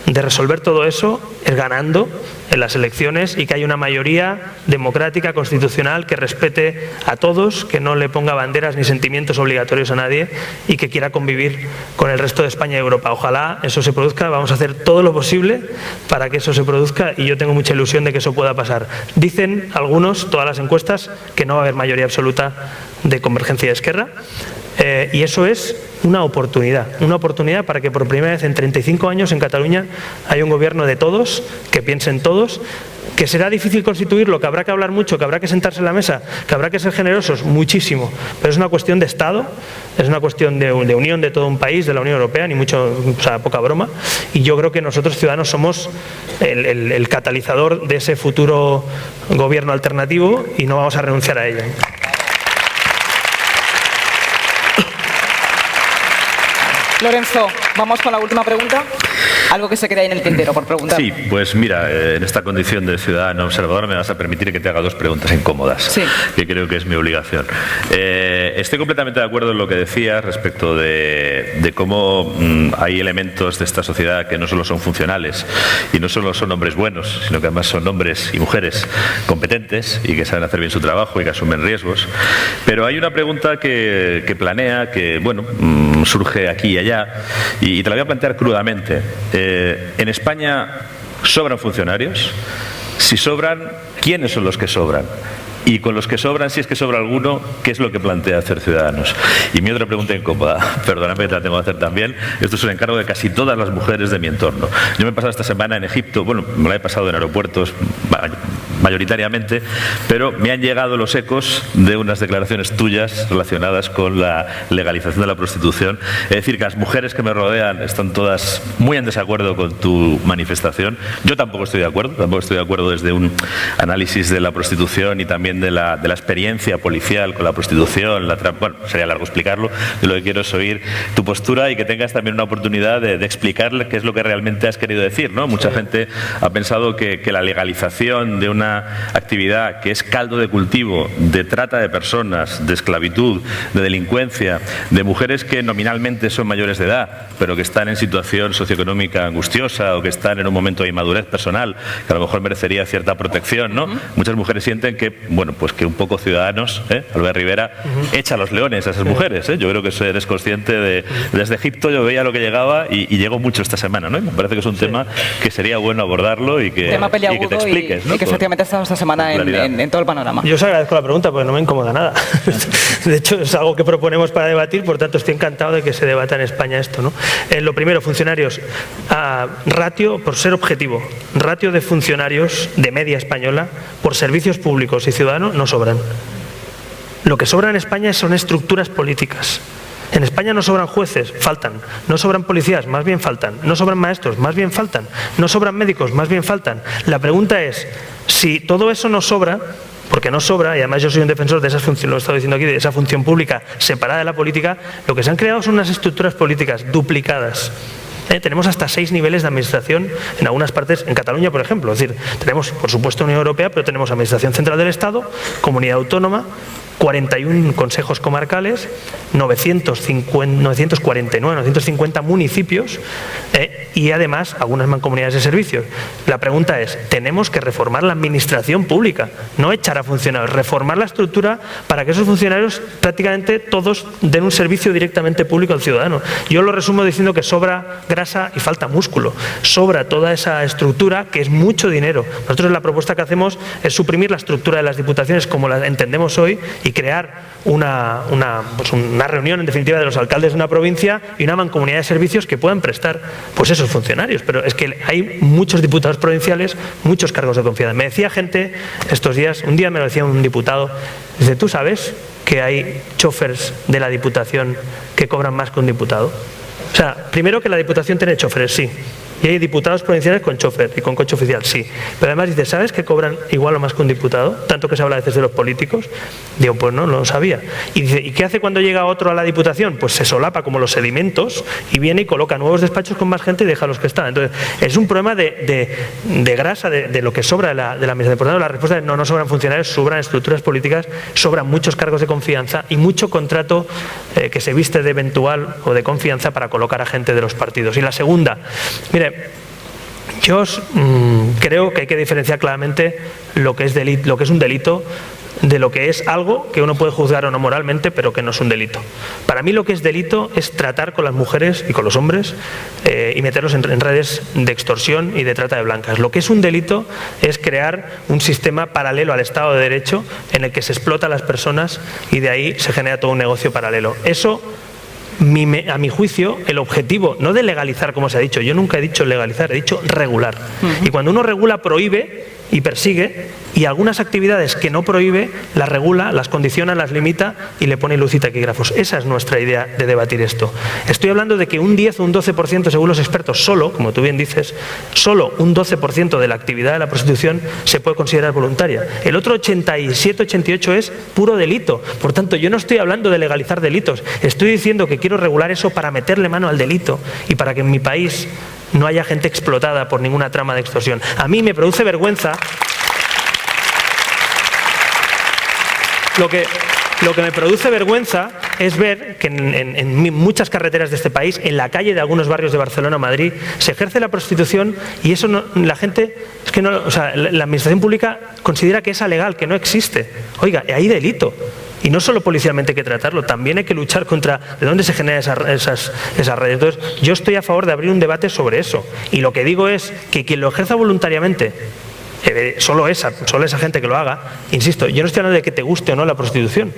de resolver todo eso es ganando en las elecciones y que haya una mayoría democrática, constitucional, que respete a todos, que no le ponga banderas ni sentimientos obligatorios a nadie y que quiera convivir con el resto de España y Europa. Ojalá eso se produzca, vamos a hacer todo lo posible para que eso se produzca y yo tengo mucha ilusión de que eso pueda pasar. Dicen algunos, todas las encuestas, que no va a haber mayoría absoluta de Convergencia y Esquerra. Y eso es una oportunidad para que por primera vez en 35 años en Cataluña haya un gobierno de todos, que piensen todos, que será difícil constituirlo, que habrá que hablar mucho, que habrá que sentarse en la mesa, que habrá que ser generosos, muchísimo, pero es una cuestión de Estado, es una cuestión de unión de todo un país, de la Unión Europea, ni mucho, o sea, poca broma, y yo creo que nosotros ciudadanos somos el catalizador de ese futuro gobierno alternativo y no vamos a renunciar a ello. Lorenzo, vamos con la última pregunta. Algo que se quede ahí en el tintero por preguntar. Sí, pues mira, en esta condición de ciudadano observador me vas a permitir que te haga 2 preguntas incómodas, sí, que creo que es mi obligación. Estoy completamente de acuerdo en lo que decías respecto de cómo hay elementos de esta sociedad que no solo son funcionales y no solo son hombres buenos, sino que además son hombres y mujeres competentes y que saben hacer bien su trabajo y que asumen riesgos. Pero hay una pregunta que planea, que bueno, surge aquí y allá, y te la voy a plantear crudamente. ¿En España sobran funcionarios? Si sobran, ¿quiénes son los que sobran? Y con los que sobran, si es que sobra alguno, ¿qué es lo que plantea hacer Ciudadanos? Y mi otra pregunta incómoda, perdóname que te la tengo que hacer también, esto es un encargo de casi todas las mujeres de mi entorno. Yo me he pasado esta semana en Egipto, bueno, me la he pasado en aeropuertos mayoritariamente, pero me han llegado los ecos de unas declaraciones tuyas relacionadas con la legalización de la prostitución. Es decir, que las mujeres que me rodean están todas muy en desacuerdo con tu manifestación. Yo tampoco estoy de acuerdo desde un análisis de la prostitución y también de la experiencia policial con la prostitución, bueno, sería largo explicarlo. Yo lo que quiero es oír tu postura y que tengas también una oportunidad de explicar qué es lo que realmente has querido decir, ¿no? Mucha gente ha pensado que la legalización de una actividad que es caldo de cultivo de trata de personas, de esclavitud, de delincuencia, de mujeres que nominalmente son mayores de edad, pero que están en situación socioeconómica angustiosa o que están en un momento de inmadurez personal, que a lo mejor merecería cierta protección, ¿no? Muchas mujeres sienten que, bueno, pues que un poco Ciudadanos, Albert Rivera, echa a los leones a esas mujeres, Yo creo que eres consciente desde Egipto yo veía lo que llegaba y llegó mucho esta semana, ¿no? Y me parece que es un tema que sería bueno abordarlo y que te expliques, ¿no? Y que efectivamente ha estado esta semana en todo el panorama. Yo os agradezco la pregunta porque no me incomoda nada. De hecho, es algo que proponemos para debatir, por tanto estoy encantado de que se debata en España esto, ¿no? Lo primero, funcionarios, ratio, por ser objetivo, ratio de funcionarios de media española por servicios públicos y ciudadanos no sobran. Lo que sobra en España son estructuras políticas. En España no sobran jueces, faltan. No sobran policías, más bien faltan. No sobran maestros, más bien faltan. No sobran médicos, más bien faltan. La pregunta es, si todo eso no sobra, porque no sobra, y además yo soy un defensor de esas funciones, lo he estado diciendo aquí, de esa función pública separada de la política, lo que se han creado son unas estructuras políticas duplicadas. Tenemos hasta 6 niveles de administración en algunas partes, en Cataluña, por ejemplo. Es decir, tenemos, por supuesto, Unión Europea, pero tenemos Administración Central del Estado, Comunidad Autónoma, 41 consejos comarcales, 950 municipios y además algunas mancomunidades de servicios. La pregunta es, tenemos que reformar la administración pública, no echar a funcionarios, reformar la estructura para que esos funcionarios prácticamente todos den un servicio directamente público al ciudadano. Yo lo resumo diciendo que sobra grasa y falta músculo, sobra toda esa estructura que es mucho dinero. Nosotros la propuesta que hacemos es suprimir la estructura de las diputaciones como la entendemos hoy y crear una reunión en definitiva de los alcaldes de una provincia y una mancomunidad de servicios que puedan prestar pues esos funcionarios. Pero es que hay muchos diputados provinciales, muchos cargos de confianza. Me decía gente estos días, un día me lo decía un diputado, dice, ¿tú sabes que hay choferes de la Diputación que cobran más que un diputado? O sea, primero que la Diputación tiene choferes, sí. Y hay diputados provinciales con chofer y con coche oficial, sí. Pero además dice, ¿sabes que cobran igual o más que un diputado? Tanto que se habla a veces de los políticos. Digo, pues no lo sabía. Y dice, ¿y qué hace cuando llega otro a la Diputación? Pues se solapa como los sedimentos y viene y coloca nuevos despachos con más gente y deja a los que están. Entonces, es un problema de grasa, de lo que sobra de la administración. Por tanto, la respuesta es no sobran funcionarios, sobran estructuras políticas, sobran muchos cargos de confianza y mucho contrato que se viste de eventual o de confianza para colocar a gente de los partidos. Y la segunda, mire, yo creo que hay que diferenciar claramente lo que es un delito de lo que es algo que uno puede juzgar o no moralmente, pero que no es un delito. Para mí lo que es delito es tratar con las mujeres y con los hombres y meterlos en redes de extorsión y de trata de blancas. Lo que es un delito es crear un sistema paralelo al Estado de Derecho en el que se explota a las personas y de ahí se genera todo un negocio paralelo. Eso, a mi juicio, el objetivo, no de legalizar como se ha dicho, yo nunca he dicho legalizar, he dicho regular. Y cuando uno regula, prohíbe y persigue, y algunas actividades que no prohíbe, las regula, las condiciona, las limita y le pone luz y taquígrafos. Esa es nuestra idea de debatir esto. Estoy hablando de que un 10 o un 12%, según los expertos, solo, como tú bien dices, solo un 12% de la actividad de la prostitución se puede considerar voluntaria. El otro 87-88 es puro delito. Por tanto, yo no estoy hablando de legalizar delitos, estoy diciendo que quiero regular eso para meterle mano al delito y para que en mi país no haya gente explotada por ninguna trama de extorsión. A mí me produce vergüenza lo que me produce vergüenza es ver que en muchas carreteras de este país, en la calle de algunos barrios de Barcelona o Madrid, se ejerce la prostitución y eso no, la gente, es que no, o sea, la administración pública considera que es alegal, que no existe. Oiga, hay delito. Y no solo policialmente hay que tratarlo, también hay que luchar contra de dónde se generan esas redes. Entonces, yo estoy a favor de abrir un debate sobre eso. Y lo que digo es que quien lo ejerza voluntariamente, solo esa gente que lo haga, insisto, yo no estoy hablando de que te guste o no la prostitución.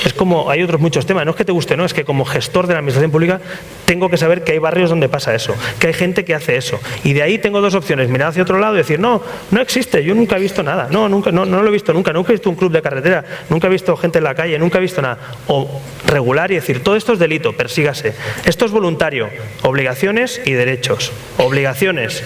Es como, hay otros muchos temas, no es que te guste, no, es que como gestor de la administración pública tengo que saber que hay barrios donde pasa eso, que hay gente que hace eso. Y de ahí tengo dos opciones, mirar hacia otro lado y decir, no existe, yo nunca he visto nada, no lo he visto nunca he visto un club de carretera, nunca he visto gente en la calle, nunca he visto nada. O regular y decir, todo esto es delito, persígase. Esto es voluntario, obligaciones y derechos. Obligaciones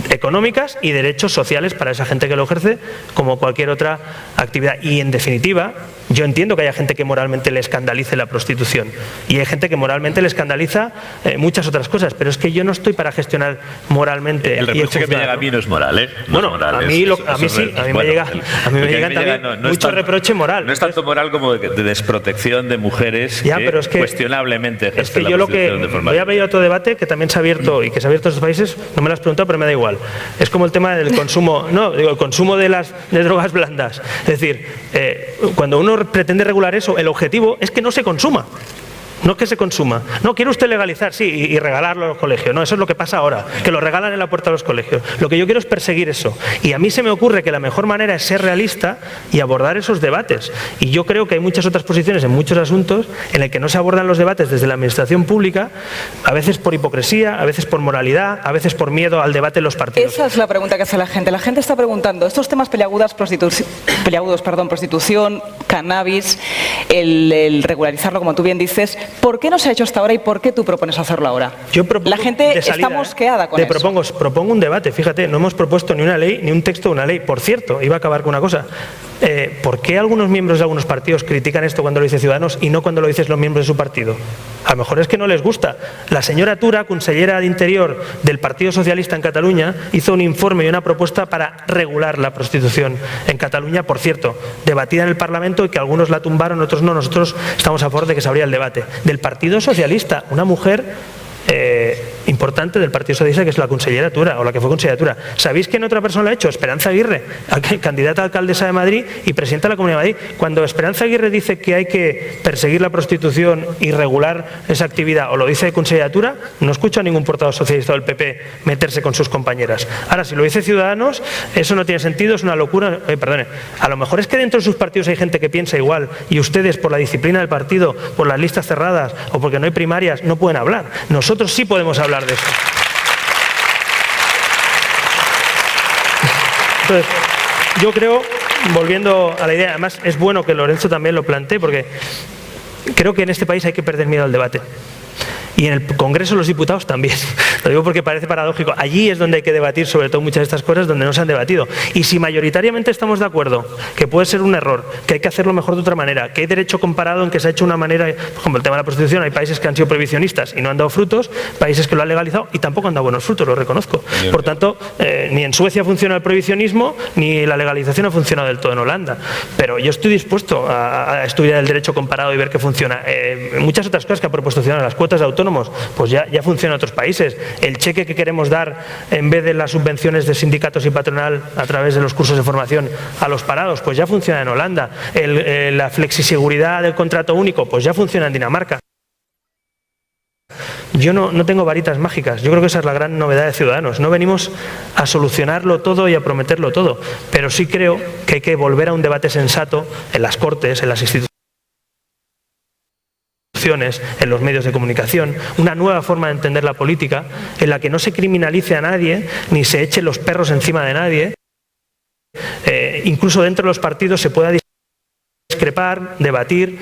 económicas y derechos sociales para esa gente que lo ejerce, como cualquier otra actividad. Y en definitiva, yo entiendo que haya gente que moralmente le escandalice la prostitución y hay gente que moralmente le escandaliza muchas otras cosas, pero es que yo no estoy para gestionar moralmente. El reproche que me llega a mí no es moral, ¿eh? No bueno, es moral, a mí me llega también mucho reproche moral. No es tanto moral como de desprotección de mujeres ya, pero es que, cuestionablemente ejercen la prostitución de forma. Voy a abrir otro debate que también se ha abierto y que se ha abierto en estos países, no me lo has preguntado, pero me da igual. Es como el tema del consumo, el consumo de drogas blandas. Es decir, cuando uno pretende regular eso, el objetivo es que no se consuma. No es que se consuma. No, quiere usted legalizar, sí, y regalarlo a los colegios. No, eso es lo que pasa ahora, que lo regalan en la puerta de los colegios. Lo que yo quiero es perseguir eso. Y a mí se me ocurre que la mejor manera es ser realista y abordar esos debates. Y yo creo que hay muchas otras posiciones en muchos asuntos en el que no se abordan los debates desde la administración pública, a veces por hipocresía, a veces por moralidad, a veces por miedo al debate en los partidos. Esa es la pregunta que hace la gente. La gente está preguntando, estos temas peliagudos, prostitución, cannabis, el regularizarlo, como tú bien dices, ¿por qué no se ha hecho hasta ahora y por qué tú propones hacerlo ahora? La gente está mosqueada con eso. Propongo un debate, fíjate, no hemos propuesto ni una ley, ni un texto de una ley. Por cierto, iba a acabar con una cosa. ¿por qué algunos miembros de algunos partidos critican esto cuando lo dice Ciudadanos y no cuando lo dicen los miembros de su partido? A lo mejor es que no les gusta. La señora Tura, consellera de Interior del Partido Socialista en Cataluña, hizo un informe y una propuesta para regular la prostitución en Cataluña, por cierto, debatida en el Parlamento y que algunos la tumbaron, otros no. Nosotros estamos a favor de que se abría el debate. Del Partido Socialista, una mujer importante del Partido Socialista, que es la consellera Tura, o la que fue consellera Tura. ¿Sabéis quién otra persona lo ha hecho? Esperanza Aguirre, candidata a alcaldesa de Madrid y presidenta de la Comunidad de Madrid. Cuando Esperanza Aguirre dice que hay que perseguir la prostitución y regular esa actividad, o lo dice consellera Tura, no escucho a ningún portavoz socialista del PP meterse con sus compañeras. Ahora, si lo dice Ciudadanos, eso no tiene sentido, es una locura. Perdone, a lo mejor es que dentro de sus partidos hay gente que piensa igual y ustedes, por la disciplina del partido, por las listas cerradas o porque no hay primarias, no pueden hablar. Nosotros sí podemos hablar de eso. Entonces, yo creo, volviendo a la idea, además es bueno que Lorenzo también lo plantee, porque creo que en este país hay que perder miedo al debate. Y en el Congreso de los Diputados también. Lo digo porque parece paradójico. Allí es donde hay que debatir sobre todo muchas de estas cosas donde no se han debatido. Y si mayoritariamente estamos de acuerdo que puede ser un error, que hay que hacerlo mejor de otra manera, que hay derecho comparado en que se ha hecho una manera, por ejemplo, el tema de la prostitución, hay países que han sido prohibicionistas y no han dado frutos, países que lo han legalizado y tampoco han dado buenos frutos, lo reconozco. Por tanto, ni en Suecia funciona el prohibicionismo, ni la legalización ha funcionado del todo en Holanda. Pero yo estoy dispuesto a estudiar el derecho comparado y ver qué funciona. Muchas otras cosas que ha propuesto Ciudadanos, las cuotas de autónomos, pues ya funciona en otros países. El cheque que queremos dar en vez de las subvenciones de sindicatos y patronal a través de los cursos de formación a los parados, pues ya funciona en Holanda. La flexiseguridad del contrato único, pues ya funciona en Dinamarca. Yo no tengo varitas mágicas. Yo creo que esa es la gran novedad de Ciudadanos. No venimos a solucionarlo todo y a prometerlo todo, pero sí creo que hay que volver a un debate sensato en las Cortes, en las instituciones, en los medios de comunicación, una nueva forma de entender la política en la que no se criminalice a nadie ni se eche los perros encima de nadie, incluso dentro de los partidos se pueda discrepar, debatir.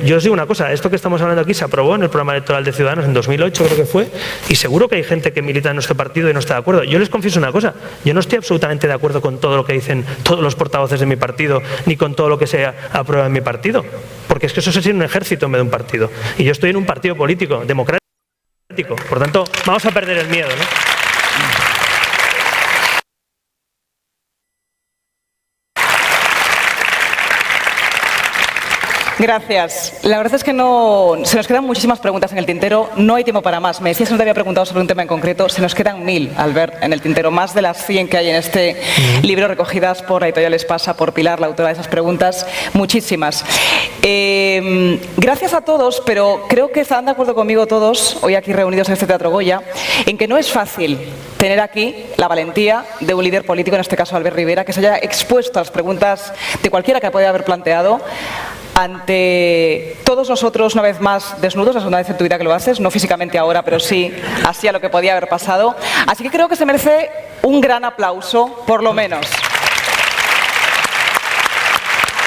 Yo os digo una cosa, esto que estamos hablando aquí se aprobó en el programa electoral de Ciudadanos en 2008, creo que fue, y seguro que hay gente que milita en nuestro partido y no está de acuerdo. Yo les confieso una cosa, yo no estoy absolutamente de acuerdo con todo lo que dicen todos los portavoces de mi partido, ni con todo lo que se aprueba en mi partido, porque es que eso es un ejército en vez de un partido. Y yo estoy en un partido político, democrático, por tanto, vamos a perder el miedo, ¿no? Gracias. La verdad es que se nos quedan muchísimas preguntas en el tintero, no hay tiempo para más. Me decías que no te había preguntado sobre un tema en concreto, se nos quedan 1000, Albert, en el tintero, más de las 100 que hay en este libro recogidas por la editorial Espasa, por Pilar, la autora de esas preguntas, muchísimas. Gracias a todos, pero creo que estarán de acuerdo conmigo todos, hoy aquí reunidos en este Teatro Goya, en que no es fácil tener aquí la valentía de un líder político, en este caso Albert Rivera, que se haya expuesto a las preguntas de cualquiera que pueda haber planteado, ante todos nosotros, una vez más, desnudos, es una vez en tu vida que lo haces, no físicamente ahora, pero sí así a lo que podía haber pasado. Así que creo que se merece un gran aplauso, por lo menos.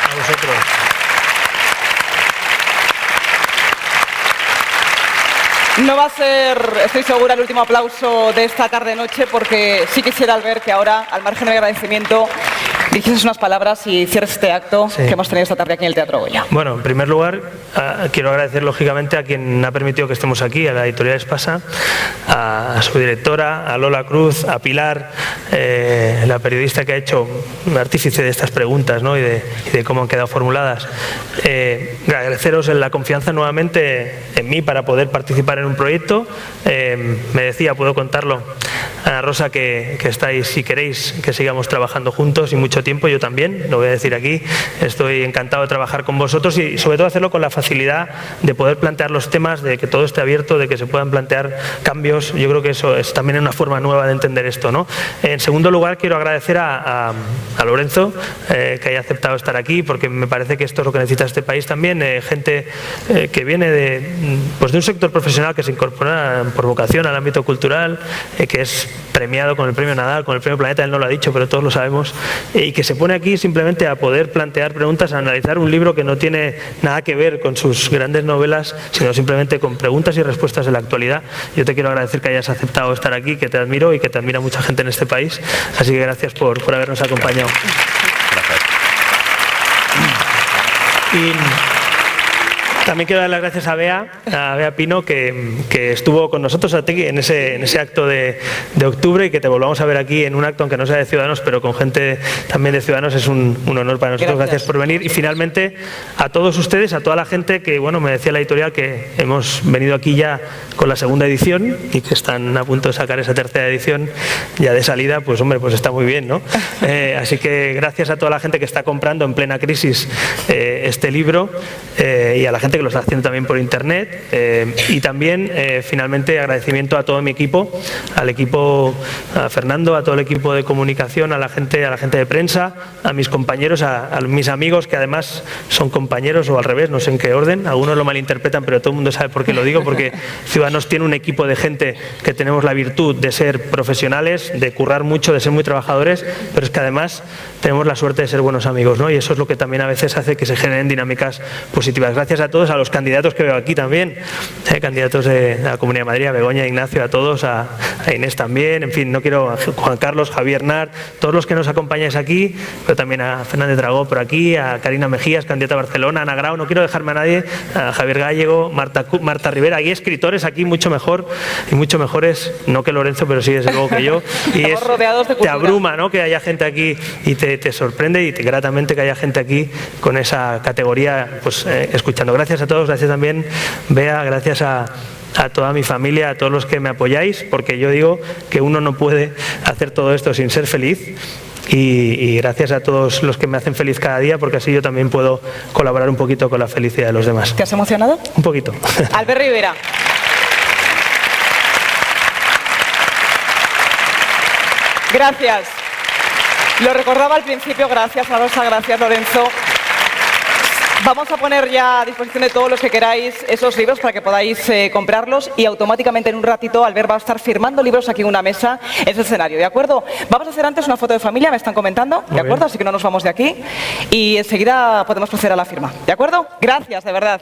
A vosotros. No va a ser, estoy segura, el último aplauso de esta tarde-noche, porque sí quisiera, Albert, que ahora, al margen del agradecimiento, dirigieses unas palabras y cierres este acto que hemos tenido esta tarde aquí en el Teatro Goya. Bueno, en primer lugar, quiero agradecer lógicamente a quien ha permitido que estemos aquí, a la editorial Espasa, a su directora, a Lola Cruz, a Pilar, la periodista que ha hecho un artífice de estas preguntas, ¿no? y de cómo han quedado formuladas. Agradeceros la confianza nuevamente en mí para poder participar en un proyecto. Me decía, puedo contarlo, Ana Rosa, que estáis, si queréis que sigamos trabajando juntos y mucho tiempo, yo también, lo voy a decir aquí, estoy encantado de trabajar con vosotros y sobre todo hacerlo con la facilidad de poder plantear los temas, de que todo esté abierto, de que se puedan plantear cambios. Yo creo que eso es también una forma nueva de entender esto, ¿no? En segundo lugar, quiero agradecer a Lorenzo que haya aceptado estar aquí, porque me parece que esto es lo que necesita este país también, gente que viene de un sector profesional que se incorpora por vocación al ámbito cultural, que es premiado con el premio Nadal, con el premio Planeta, él no lo ha dicho, pero todos lo sabemos, y que se pone aquí simplemente a poder plantear preguntas, a analizar un libro que no tiene nada que ver con sus grandes novelas, sino simplemente con preguntas y respuestas de la actualidad. Yo te quiero agradecer que hayas aceptado estar aquí, que te admiro y que te admira mucha gente en este país, así que gracias por habernos acompañado. Gracias. Y también quiero dar las gracias a Bea Pino, que estuvo con nosotros aquí en ese acto de octubre, y que te volvamos a ver aquí en un acto, aunque no sea de Ciudadanos, pero con gente también de Ciudadanos, es un honor para nosotros. Gracias por venir. Y finalmente, a todos ustedes, a toda la gente que, bueno, me decía la editorial que hemos venido aquí ya con la segunda edición y que están a punto de sacar esa tercera edición ya de salida, pues hombre, pues está muy bien, ¿no? Así que gracias a toda la gente que está comprando en plena crisis este libro, y a la gente que lo está haciendo también por internet, y también finalmente agradecimiento a todo mi equipo, al equipo, a Fernando, a todo el equipo de comunicación, a la gente de prensa, a mis compañeros, a mis amigos que además son compañeros, o al revés, no sé en qué orden, algunos lo malinterpretan, pero todo el mundo sabe por qué lo digo, porque Ciudadanos tiene un equipo de gente que tenemos la virtud de ser profesionales, de currar mucho, de ser muy trabajadores, pero es que además tenemos la suerte de ser buenos amigos, ¿no? Y eso es lo que también a veces hace que se generen dinámicas positivas. Gracias a todos, a los candidatos que veo aquí también, candidatos de la Comunidad de Madrid, a Begoña, a Ignacio, a todos, a Inés también, en fin, no quiero, a Juan Carlos, Javier Nart, todos los que nos acompañáis aquí, pero también a Fernández Dragó por aquí, a Karina Mejías, candidata a Barcelona, a Ana Grau, no quiero dejarme a nadie, a Javier Gallego, Marta Rivera. Hay escritores aquí mucho mejor y mucho mejores, no que Lorenzo, pero sí desde luego que yo, y estamos rodeados de cultura. Te abruma, ¿no?, que haya gente aquí, y te sorprende, y gratamente que haya gente aquí con esa categoría, pues escuchando. Gracias a todos, gracias también, Bea, gracias a toda mi familia, a todos los que me apoyáis, porque yo digo que uno no puede hacer todo esto sin ser feliz. Y gracias a todos los que me hacen feliz cada día, porque así yo también puedo colaborar un poquito con la felicidad de los demás. ¿Te has emocionado? Un poquito. Albert Rivera. Gracias. Lo recordaba al principio, gracias a Rosa, gracias Lorenzo. Vamos a poner ya a disposición de todos los que queráis esos libros para que podáis comprarlos, y automáticamente en un ratito Albert va a estar firmando libros aquí en una mesa en ese escenario, ¿de acuerdo? Vamos a hacer antes una foto de familia, me están comentando, ¿de acuerdo? Así que no nos vamos de aquí y enseguida podemos proceder a la firma, ¿de acuerdo? Gracias, de verdad.